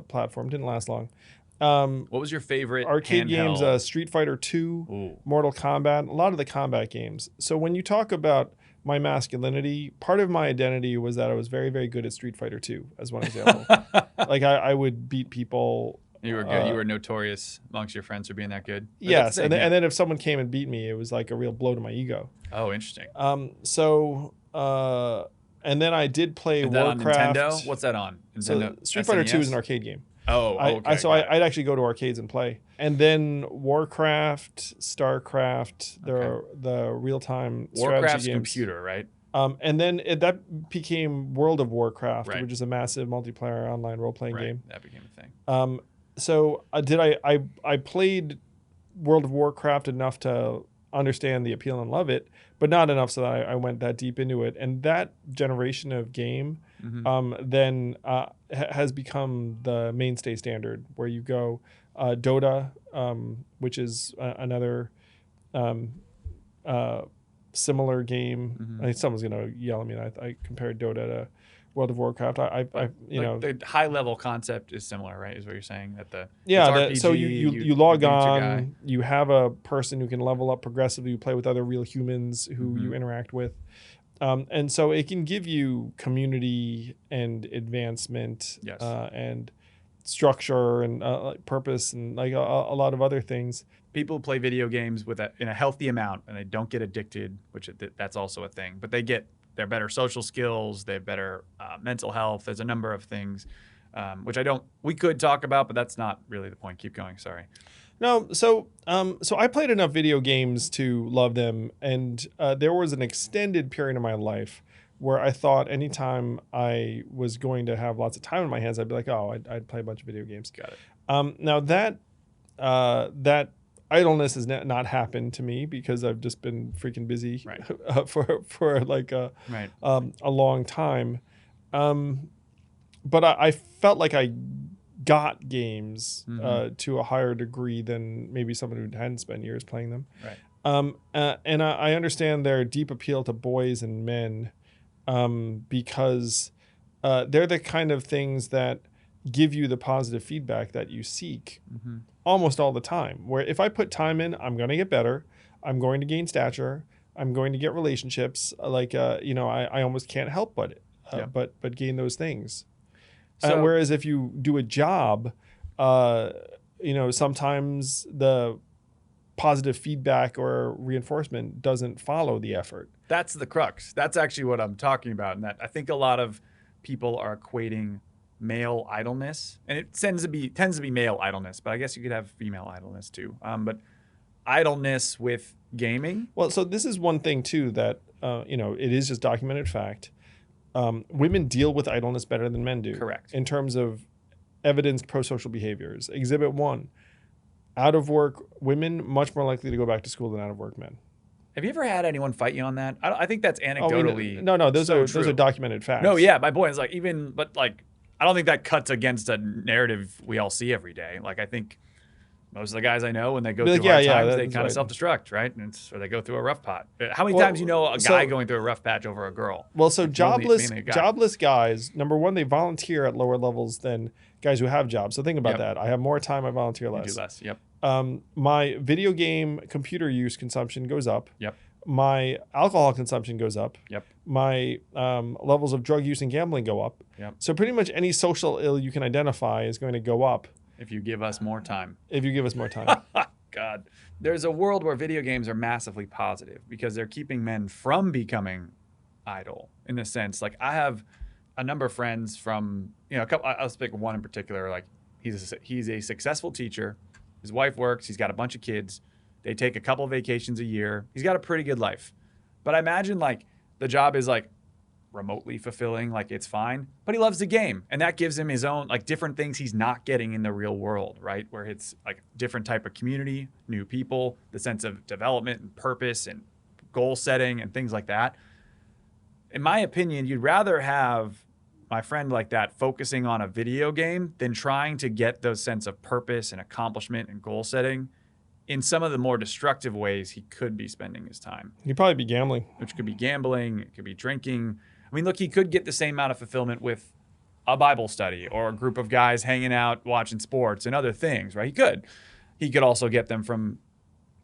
platform. Didn't last long. What was your favorite arcade handheld? games? Street Fighter 2, Mortal Kombat, a lot of the combat games. So when you talk about my masculinity, part of my identity was that I was very, very good at Street Fighter 2, as one example. Like I would beat people. You were good. You were notorious amongst your friends for being that good. But yes, and then if someone came and beat me, it was like a real blow to my ego. Oh, interesting. And then I did play Warcraft. On Nintendo? What's that on? Nintendo? So Street Fighter 2 is an arcade game. Okay. I'd actually go to arcades and play. And then Warcraft, StarCraft, the real-time Warcraft's strategy games. computer, right? And then that became World of Warcraft, which is a massive multiplayer online role-playing game. That became a thing. So I played World of Warcraft enough to understand the appeal and love it, but not enough so that I went that deep into it. And that generation of game then has become the mainstay standard, where you go Dota, which is another similar game. I think someone's gonna yell at me. I compared Dota to World of Warcraft. The high level concept is similar, right? Is what you're saying so you log on, you have a person who can level up progressively. You play with other real humans who you interact with, and so it can give you community and advancement, and structure and purpose and like a lot of other things. People play video games in a healthy amount, and they don't get addicted, which that's also a thing. But they're better social skills, they have better mental health. There's a number of things, which we could talk about, but that's not really the point. Keep going, sorry. No, so I played enough video games to love them, and there was an extended period of my life where I thought anytime I was going to have lots of time on my hands, I'd be like, I'd play a bunch of video games. Got it. Now that idleness has not happened to me because I've just been freaking busy for like a long time. But I felt like I got games to a higher degree than maybe someone who hadn't spent years playing them. Right. And I understand their deep appeal to boys and men because they're the kind of things that give you the positive feedback that you seek almost all the time. Where if I put time in, I'm going to get better. I'm going to gain stature. I'm going to get relationships. Like I almost can't help but gain those things. So, whereas if you do a job, sometimes the positive feedback or reinforcement doesn't follow the effort. That's the crux. That's actually what I'm talking about. And that I think a lot of people are equating male idleness, and it tends to be male idleness, but I guess you could have female idleness too. But idleness with gaming. Well, so this is one thing too that it is just documented fact. Women deal with idleness better than men do. Correct. In terms of evidenced pro-social behaviors. Exhibit 1, out of work women much more likely to go back to school than out of work men. Have you ever had anyone fight you on that? I think that's anecdotally. No, those are documented facts. No, yeah, my point is I don't think that cuts against a narrative we all see every day. Like I think most of the guys I know, when they go through hard times, they kind of self-destruct, right? Or they go through a rough patch. How many times a guy going through a rough patch over a girl? Well, so jobless guys, number one, they volunteer at lower levels than guys who have jobs. So think about that. I have more time, I volunteer less. You do less, yep. My video game computer use consumption goes up. Yep. My alcohol consumption goes up. Yep. My levels of drug use and gambling go up. Yep. So pretty much any social ill you can identify is going to go up. If you give us more time. God. There's a world where video games are massively positive because they're keeping men from becoming idle, in the sense. Like I have a number of friends from, a couple, I'll pick one in particular. Like he's a successful teacher. His wife works. He's got a bunch of kids. They take a couple of vacations a year. He's got a pretty good life. But I imagine like the job is like remotely fulfilling, like it's fine, but he loves the game, and that gives him his own like different things he's not getting in the real world, right? Where it's like different type of community, new people, the sense of development and purpose and goal setting and things like that. In my opinion, you'd rather have my friend like that focusing on a video game than trying to get those sense of purpose and accomplishment and goal setting in some of the more destructive ways he could be spending his time. He'd probably be gambling. Which could be gambling, it could be drinking. I mean, look, he could get the same amount of fulfillment with a Bible study or a group of guys hanging out, watching sports and other things, right? He could. He could also get them from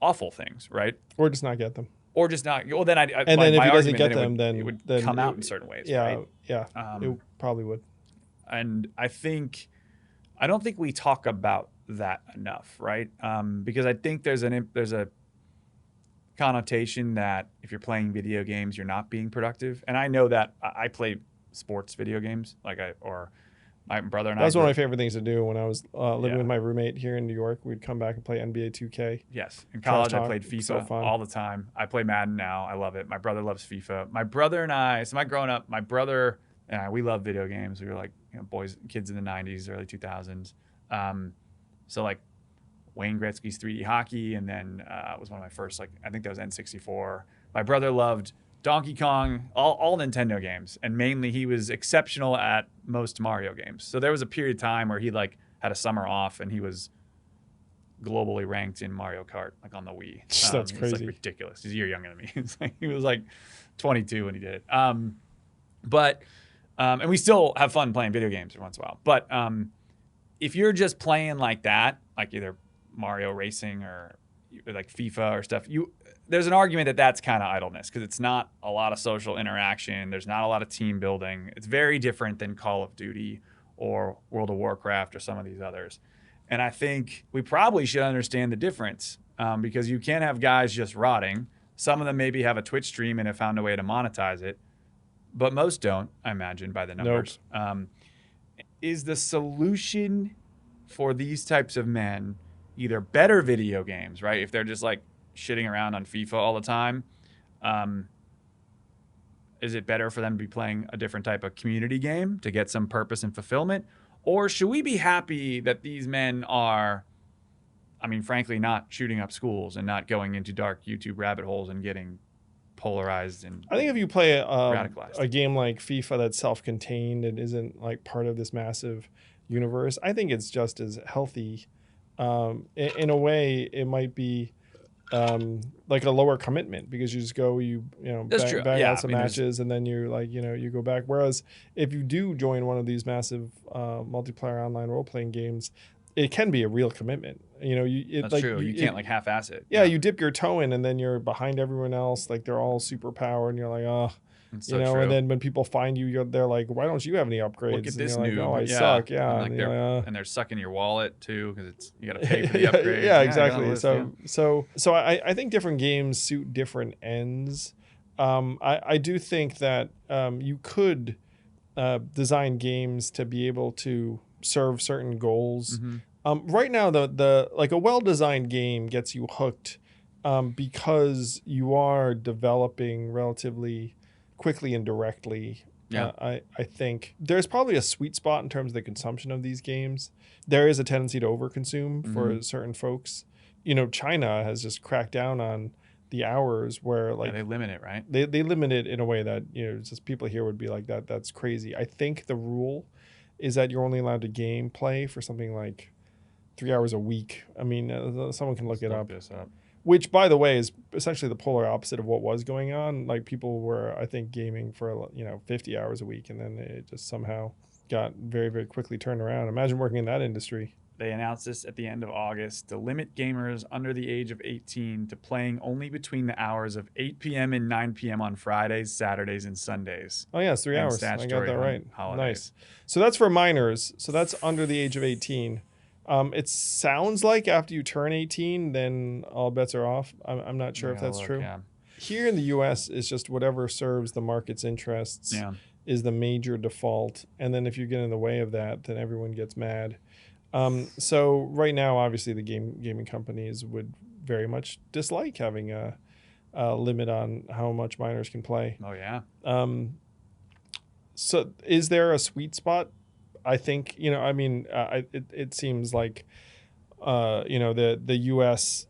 awful things, right? Or just not get them. Or just not. Well, then and then if he doesn't get them, then it would come out in certain ways, yeah, right? Yeah, it probably would. And I don't think we talk about that enough, right? Because I think there's a connotation that if you're playing video games, you're not being productive. And I know that I play sports video games, or my brother and I. That was one of my favorite things to do when I was living with my roommate here in New York. We'd come back and play NBA 2K. Yes. In college, I played FIFA all the time. I play Madden now. I love it. My brother loves FIFA. My brother and I, so growing up, my brother and I, we love video games. We were like, boys, kids in the 90s, early 2000s. So like Wayne Gretzky's 3D hockey, and then was one of my first, I think that was N64. My brother loved Donkey Kong, all Nintendo games, and mainly he was exceptional at most Mario games. So there was a period of time where he had a summer off, and he was globally ranked in Mario Kart, on the Wii. That's crazy. It's ridiculous. He's a year younger than me. He was 22 when he did it. And we still have fun playing video games every once in a while. But if you're just playing like that, like either Mario Racing or like FIFA or stuff, there's an argument that that's kind of idleness because it's not a lot of social interaction. There's not a lot of team building. It's very different than Call of Duty or World of Warcraft or some of these others. And I think we probably should understand the difference because you can't have guys just rotting. Some of them maybe have a Twitch stream and have found a way to monetize it, but most don't, I imagine, by the numbers. Nope. Is the solution for these types of men either better video games, right? If they're just shitting around on FIFA all the time, is it better for them to be playing a different type of community game to get some purpose and fulfillment? Or should we be happy that these men are, frankly, not shooting up schools and not going into dark YouTube rabbit holes and getting polarized and I think if you play radicalized. A game like FIFA that's self-contained and isn't part of this massive universe, I think it's just as healthy. In a way, it might be a lower commitment because you just go, bang out some matches and then you're you go back. Whereas if you do join one of these massive multiplayer online role-playing games, it can be a real commitment. That's true. You can't half-ass it. Yeah, you dip your toe in and then you're behind everyone else. They're all super powered and you're like, oh. So and then when people find you, they're like, why don't you have any upgrades? Look at this noob. Oh, I suck. Yeah. And they're sucking your wallet too because you got to pay for the upgrade. Yeah, exactly. So I think different games suit different ends. I do think that you could design games to be able to serve certain goals. Mm-hmm. Right now, the a well-designed game gets you hooked because you are developing relatively quickly and directly. Yeah. I think there's probably a sweet spot in terms of the consumption of these games. There is a tendency to overconsume for certain folks. China has just cracked down on the hours where they limit it, right? They limit it in a way that just people here would be like that's crazy. I think the rule is that you're only allowed to play for something like 3 hours a week. Someone can look it up. Which, by the way, is essentially the polar opposite of what was going on. People were, I think, gaming for 50 hours a week, and then it just somehow got very, very quickly turned around. Imagine working in that industry. They announced this at the end of August to limit gamers under the age of 18 to playing only between the hours of 8 p.m. and 9 p.m. on Fridays, Saturdays, and Sundays. Oh, yeah, it's 3 hours. I got that right. Holidays. Nice. So that's for minors. So that's under the age of 18. It sounds like after you turn 18, then all bets are off. I'm not sure if that's true. Yeah. Here in the U.S., it's just whatever serves the market's interests is the major default. And then if you get in the way of that, then everyone gets mad. So right now, obviously, the gaming companies would very much dislike having a limit on how much minors can play. Oh, yeah. So is there a sweet spot? I think, I mean, it seems like, the U.S.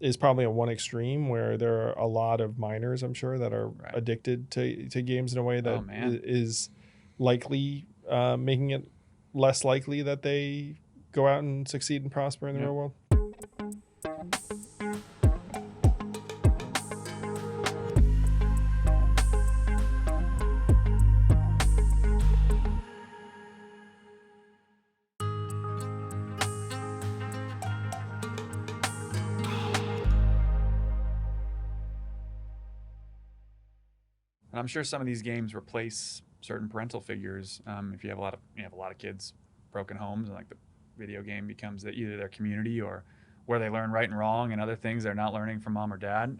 Is probably on one extreme where there are a lot of minors, I'm sure, that are addicted to games in a way that is likely making it less likely that they go out and succeed and prosper in the real world. And I'm sure some of these games replace certain parental figures. If you have a lot of kids, broken homes, and like the video game becomes either their community or where they learn right and wrong and other things they're not learning from mom or dad.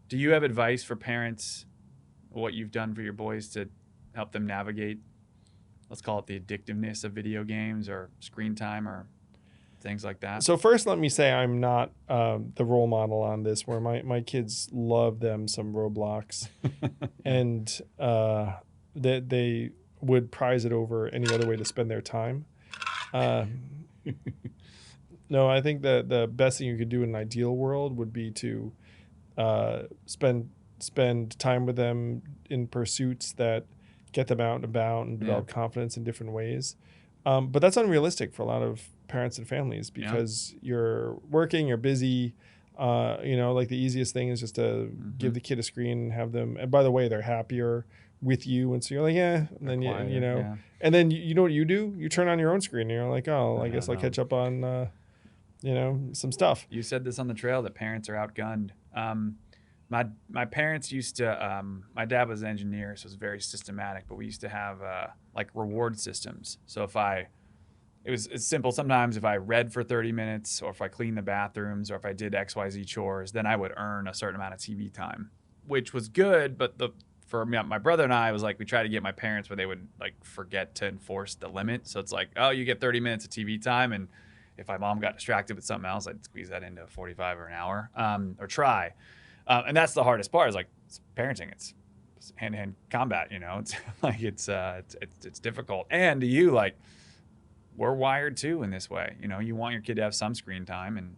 Do you have advice for parents, what you've done for your boys to help them navigate, let's call it the addictiveness of video games or screen time or things like that? So first, let me say I'm not the role model on this, where my kids love them some Roblox, and they would prize it over any other way to spend their time. No, I think that the best thing you could do in an ideal world would be to spend time with them in pursuits that get them out and about and develop confidence in different ways. But that's unrealistic for a lot of parents and families because you're working, you're busy. Like the easiest thing is just to give the kid a screen and have them. And by the way, they're happier with you, and so you're like, and then and then you know what you do? You turn on your own screen, and you're like, I guess I'll catch up on some stuff. You said this on the trail that parents are outgunned. My parents used to, my dad was an engineer, so it was very systematic, but we used to have like reward systems. So it's simple. Sometimes if I read for 30 minutes or if I cleaned the bathrooms or if I did XYZ chores, then I would earn a certain amount of TV time, which was good. But for me, my brother and I was like, we tried to get my parents where they would like forget to enforce the limit. So it's like, oh, you get 30 minutes of TV time. And if my mom got distracted with something else, I'd squeeze that into 45 or an hour or try. And that's the hardest part is like it's parenting. It's hand-to-hand combat, It's like it's difficult. And to you, like we're wired too in this way. You want your kid to have some screen time, and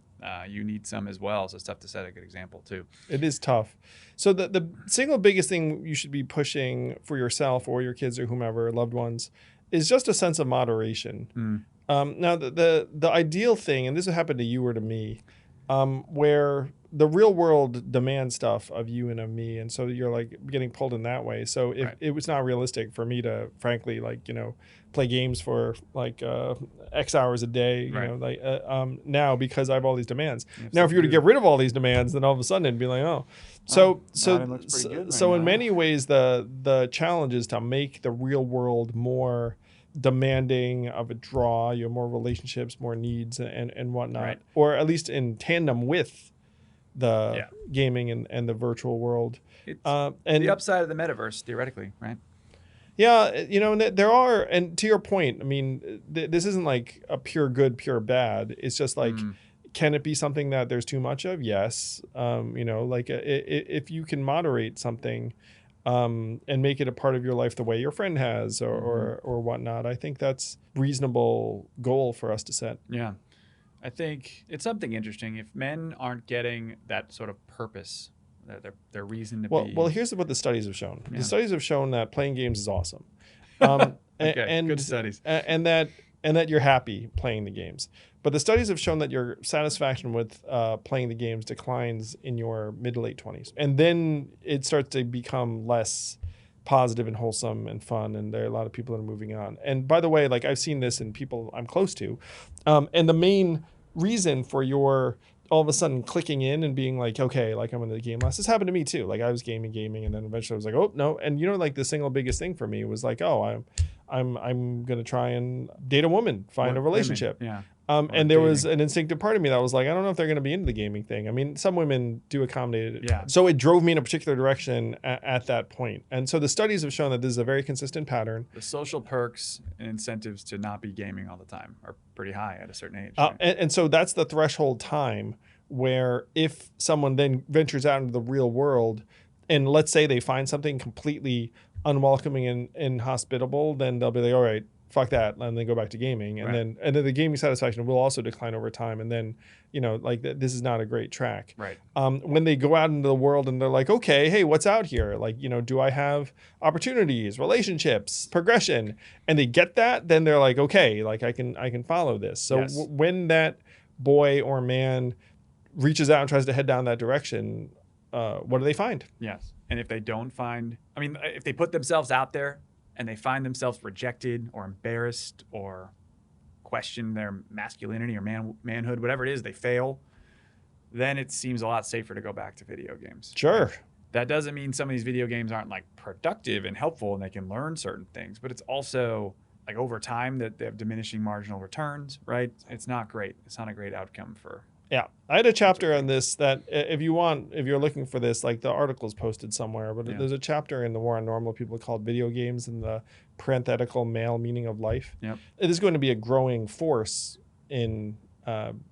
you need some as well. So it's tough to set a good example too. It is tough. So the single biggest thing you should be pushing for yourself or your kids or whomever, loved ones, is just a sense of moderation. Now the ideal thing, and this would happen to you or to me, where the real world demands stuff of you and of me, and so you're like getting pulled in that way. So if it was not realistic for me to, frankly, play games for like X hours a day, now because I have all these demands. Now, if you were to get rid of all these demands, then all of a sudden it'd be like, So in many ways, the challenge is to make the real world more demanding of a draw, more relationships, more needs and whatnot, or at least in tandem with the gaming and the virtual world. And the upside of the metaverse, theoretically, right? Yeah, there are, and to your point, I mean, this isn't like a pure good, pure bad. It's just like, can it be something that there's too much of? Yes. If you can moderate something and make it a part of your life the way your friend has or whatnot, I think that's reasonable goal for us to set. Yeah. I think it's something interesting. If men aren't getting that sort of purpose, their reason to be. Well, here's what the studies have shown. Yeah. The studies have shown that playing games is awesome. Good studies. And that you're happy playing the games. But the studies have shown that your satisfaction with playing the games declines in your mid to late 20s. And then it starts to become less positive and wholesome and fun, and there are a lot of people that are moving on. And by the way, like I've seen this in people I'm close to, and the main reason for your all of a sudden clicking in and being like, okay, like I'm in the game less. This happened to me too. Like I was gaming, and then eventually I was like, oh no. And like the single biggest thing for me was like, oh, I'm gonna try and date a woman, find a relationship. Women, yeah. And there was an instinctive part of me that was like, I don't know if they're going to be into the gaming thing. I mean, some women do accommodate it. Yeah. So it drove me in a particular direction at that point. And so the studies have shown that this is a very consistent pattern. The social perks and incentives to not be gaming all the time are pretty high at a certain age. Right? And so that's the threshold time where if someone then ventures out into the real world and let's say they find something completely unwelcoming and inhospitable, then they'll be like, all right, fuck that, and then go back to gaming, and Right. then the gaming satisfaction will also decline over time, and then like this is not a great track. Right. When they go out into the world and they're like, okay, hey, what's out here? Like, do I have opportunities, relationships, progression? And they get that, then they're like, okay, like I can follow this. So Yes. when that boy or man reaches out and tries to head down that direction, what do they find? Yes. And if they don't find, I mean, if they put themselves out there and they find themselves rejected or embarrassed or question their masculinity or manhood, whatever it is, they fail, then it seems a lot safer to go back to video games. Sure. That doesn't mean some of these video games aren't like productive and helpful and they can learn certain things, but it's also like over time that they have diminishing marginal returns, right? It's not great. It's not a great outcome for. Yeah, I had a chapter on this that if you're looking for this, like the article's posted somewhere, but Yeah. there's a chapter in the War on Normal People called Video Games and the Parenthetical Male Meaning of Life. Yep. It is going to be a growing force in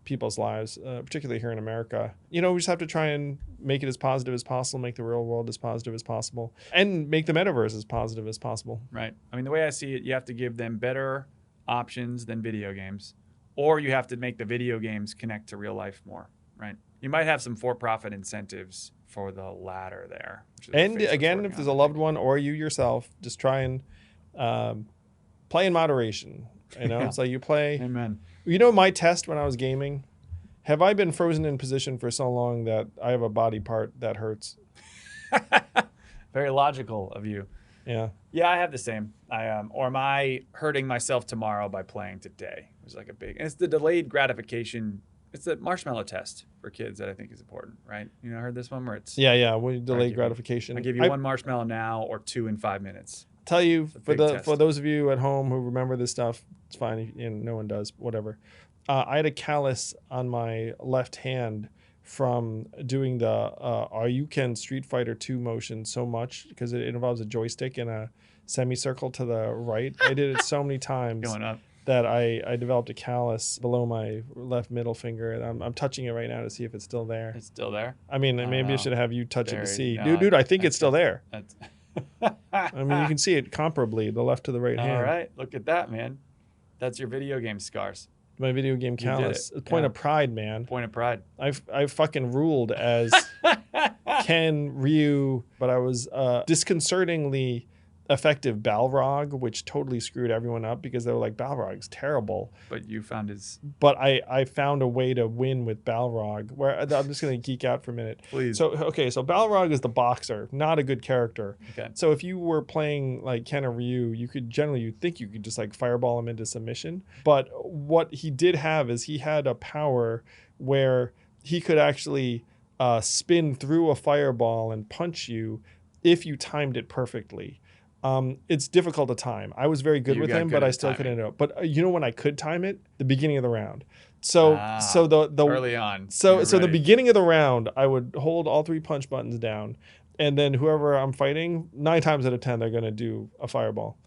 people's lives, particularly here in America. We just have to try and make it as positive as possible, make the real world as positive as possible, and make the metaverse as positive as possible. Right. I mean, the way I see it, you have to give them better options than video games, or you have to make the video games connect to real life more, right? You might have some for-profit incentives for the latter there. And again, if there's a loved one or you yourself, just try and play in moderation. Yeah. It's like you play. Amen. My test when I was gaming, have I been frozen in position for so long that I have a body part that hurts? Very logical of you. Yeah. Yeah, I have the same. Or am I hurting myself tomorrow by playing today? It was like a big, and it's the delayed gratification. It's the marshmallow test for kids that I think is important, right? I heard this one where it's Delayed gratification. I give you one marshmallow now or 2 in 5 minutes. Tell you big test. for those of you at home who remember this stuff, it's fine. No one does. Whatever. I had a callus on my left hand from doing the Ryuken Street Fighter 2 motion so much because it involves a joystick and a semicircle to the right. I did it so many times Going up. that I developed a callus below my left middle finger. And I'm touching it right now to see if it's still there. It's still there. I mean, maybe I know. should have you touch it to see. No, Dude, I think it's still there. That's I mean, you can see it comparably, the left to the right hand. all right. Look at that, man. That's your video game scars. My video game did callus. it. A point Yeah. of pride, man. Point of pride. I've fucking ruled as Ken Ryu, but I was disconcertingly effective Balrog, which totally screwed everyone up because they were like, Balrog's terrible. But you found his. But I found a way to win with Balrog, where I'm just going to geek out for a minute. Please. So Balrog is the boxer, not a good character. Okay. So if you were playing like Ken or Ryu, you'd think you could just like fireball him into submission. But what he did have is he had a power where he could actually spin through a fireball and punch you if you timed it perfectly. It's difficult to time. I was very good You with got him, good but at I still timing. couldn't know. But when I could time it, the beginning of the round. So the early on. So you're the ready. beginning of the round, I would hold all 3 punch buttons down, and then whoever I'm fighting, 9 times out of 10, they're gonna do a fireball.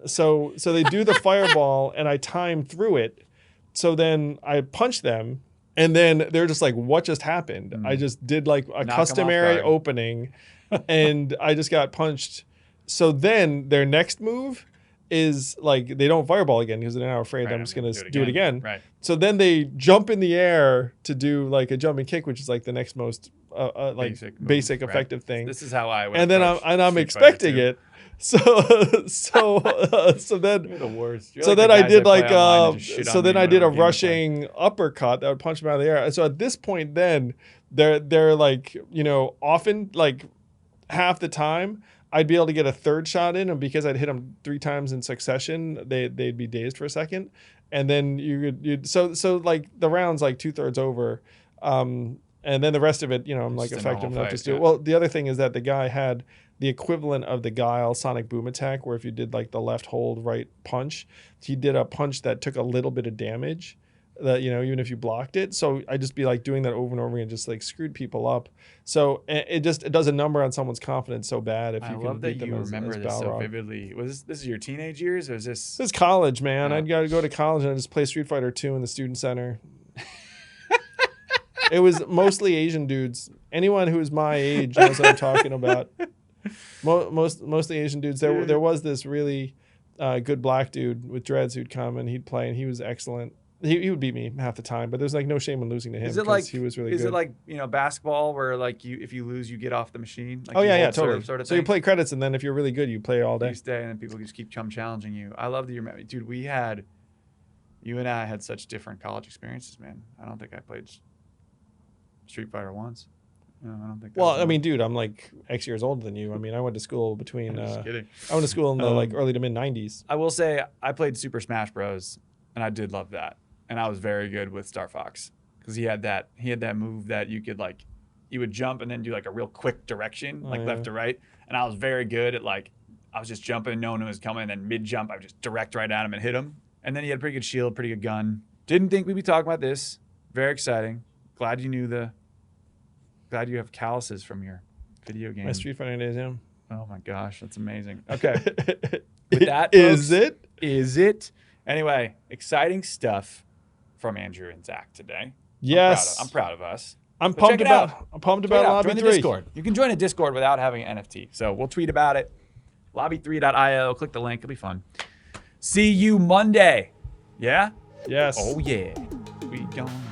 So they do the fireball, and I time through it. So then I punch them, and then they're just like, "What just happened?" I just did like a 'em off customary guard. opening, and I just got punched. So then their next move is like they don't fireball again because they're now afraid Right, I'm just going to do it again. again. Right. So then they jump in the air to do like a jumping kick, which is like the next most like basic move, effective right. thing. This is how I would. And then I'm Street Fighter expecting 2. it. So then You're the worst. You're so like the then I guys did that play like online that just shit so on then me I did a whatever game I'm rushing uppercut that would punch him out of the air. So at this point then they're like, often like half the time I'd be able to get a third shot in, and because I'd hit them 3 times in succession, they'd be dazed for a second. And then you'd like the round's like 2/3 over. And then the rest of it, I'm like Just a effective normal enough to fight, do it. yeah. Well, the other thing is that the guy had the equivalent of the Guile Sonic Boom attack, where if you did like the left hold, right punch, he did a punch that took a little bit of damage, that even if you blocked it. So I just be like doing that over and over again, just like screwed people up. So it does a number on someone's confidence so bad if I you can love that beat them you as remember this so Balrog. vividly. Was this is your teenage years, or is this? This is college, man. Yeah. I'd got to go to college and I just play Street Fighter 2 in the student center. It was mostly Asian dudes. Anyone who's my age knows what I'm talking about. Most of the Asian dudes. There was this really good black dude with dreads who'd come and he'd play, and he was excellent. He would beat me half the time, but there's like no shame in losing to him because he was really good. Is it like basketball where like if you lose you get off the machine? Like yeah, totally. Sort of so thing? you play credits, and then if you're really good, you play all day. You stay, and then people just keep challenging you. I love that you're dude. You and I had such different college experiences, man. I don't think I played Street Fighter once. No, I don't think. Well, I mean, dude, I'm like X years older than you. I mean, I went to school between. Just kidding. I went to school in the like early to mid '90s. I will say I played Super Smash Bros. And I did love that, and I was very good with Star Fox because he had that move that you could like, you would jump and then do like a real quick direction, like left to right, and I was very good at like, I was just jumping, knowing it was coming, and then mid jump I would just direct right at him and hit him, and then he had a pretty good shield, pretty good gun. Didn't think we'd be talking about this. Very exciting. Glad you have calluses from your video game. My Street Fighter days, yeah. Oh my gosh, that's amazing. Okay, with that, folks, Is it? Anyway, exciting stuff from Andrew and Zach today. Yes. I'm proud of us. I'm pumped about Lobby3. Join the Discord. You can join a Discord without having an NFT. So we'll tweet about it. Lobby3.io. Click the link. It'll be fun. See you Monday. Yeah? Yes. Oh, yeah. We gone.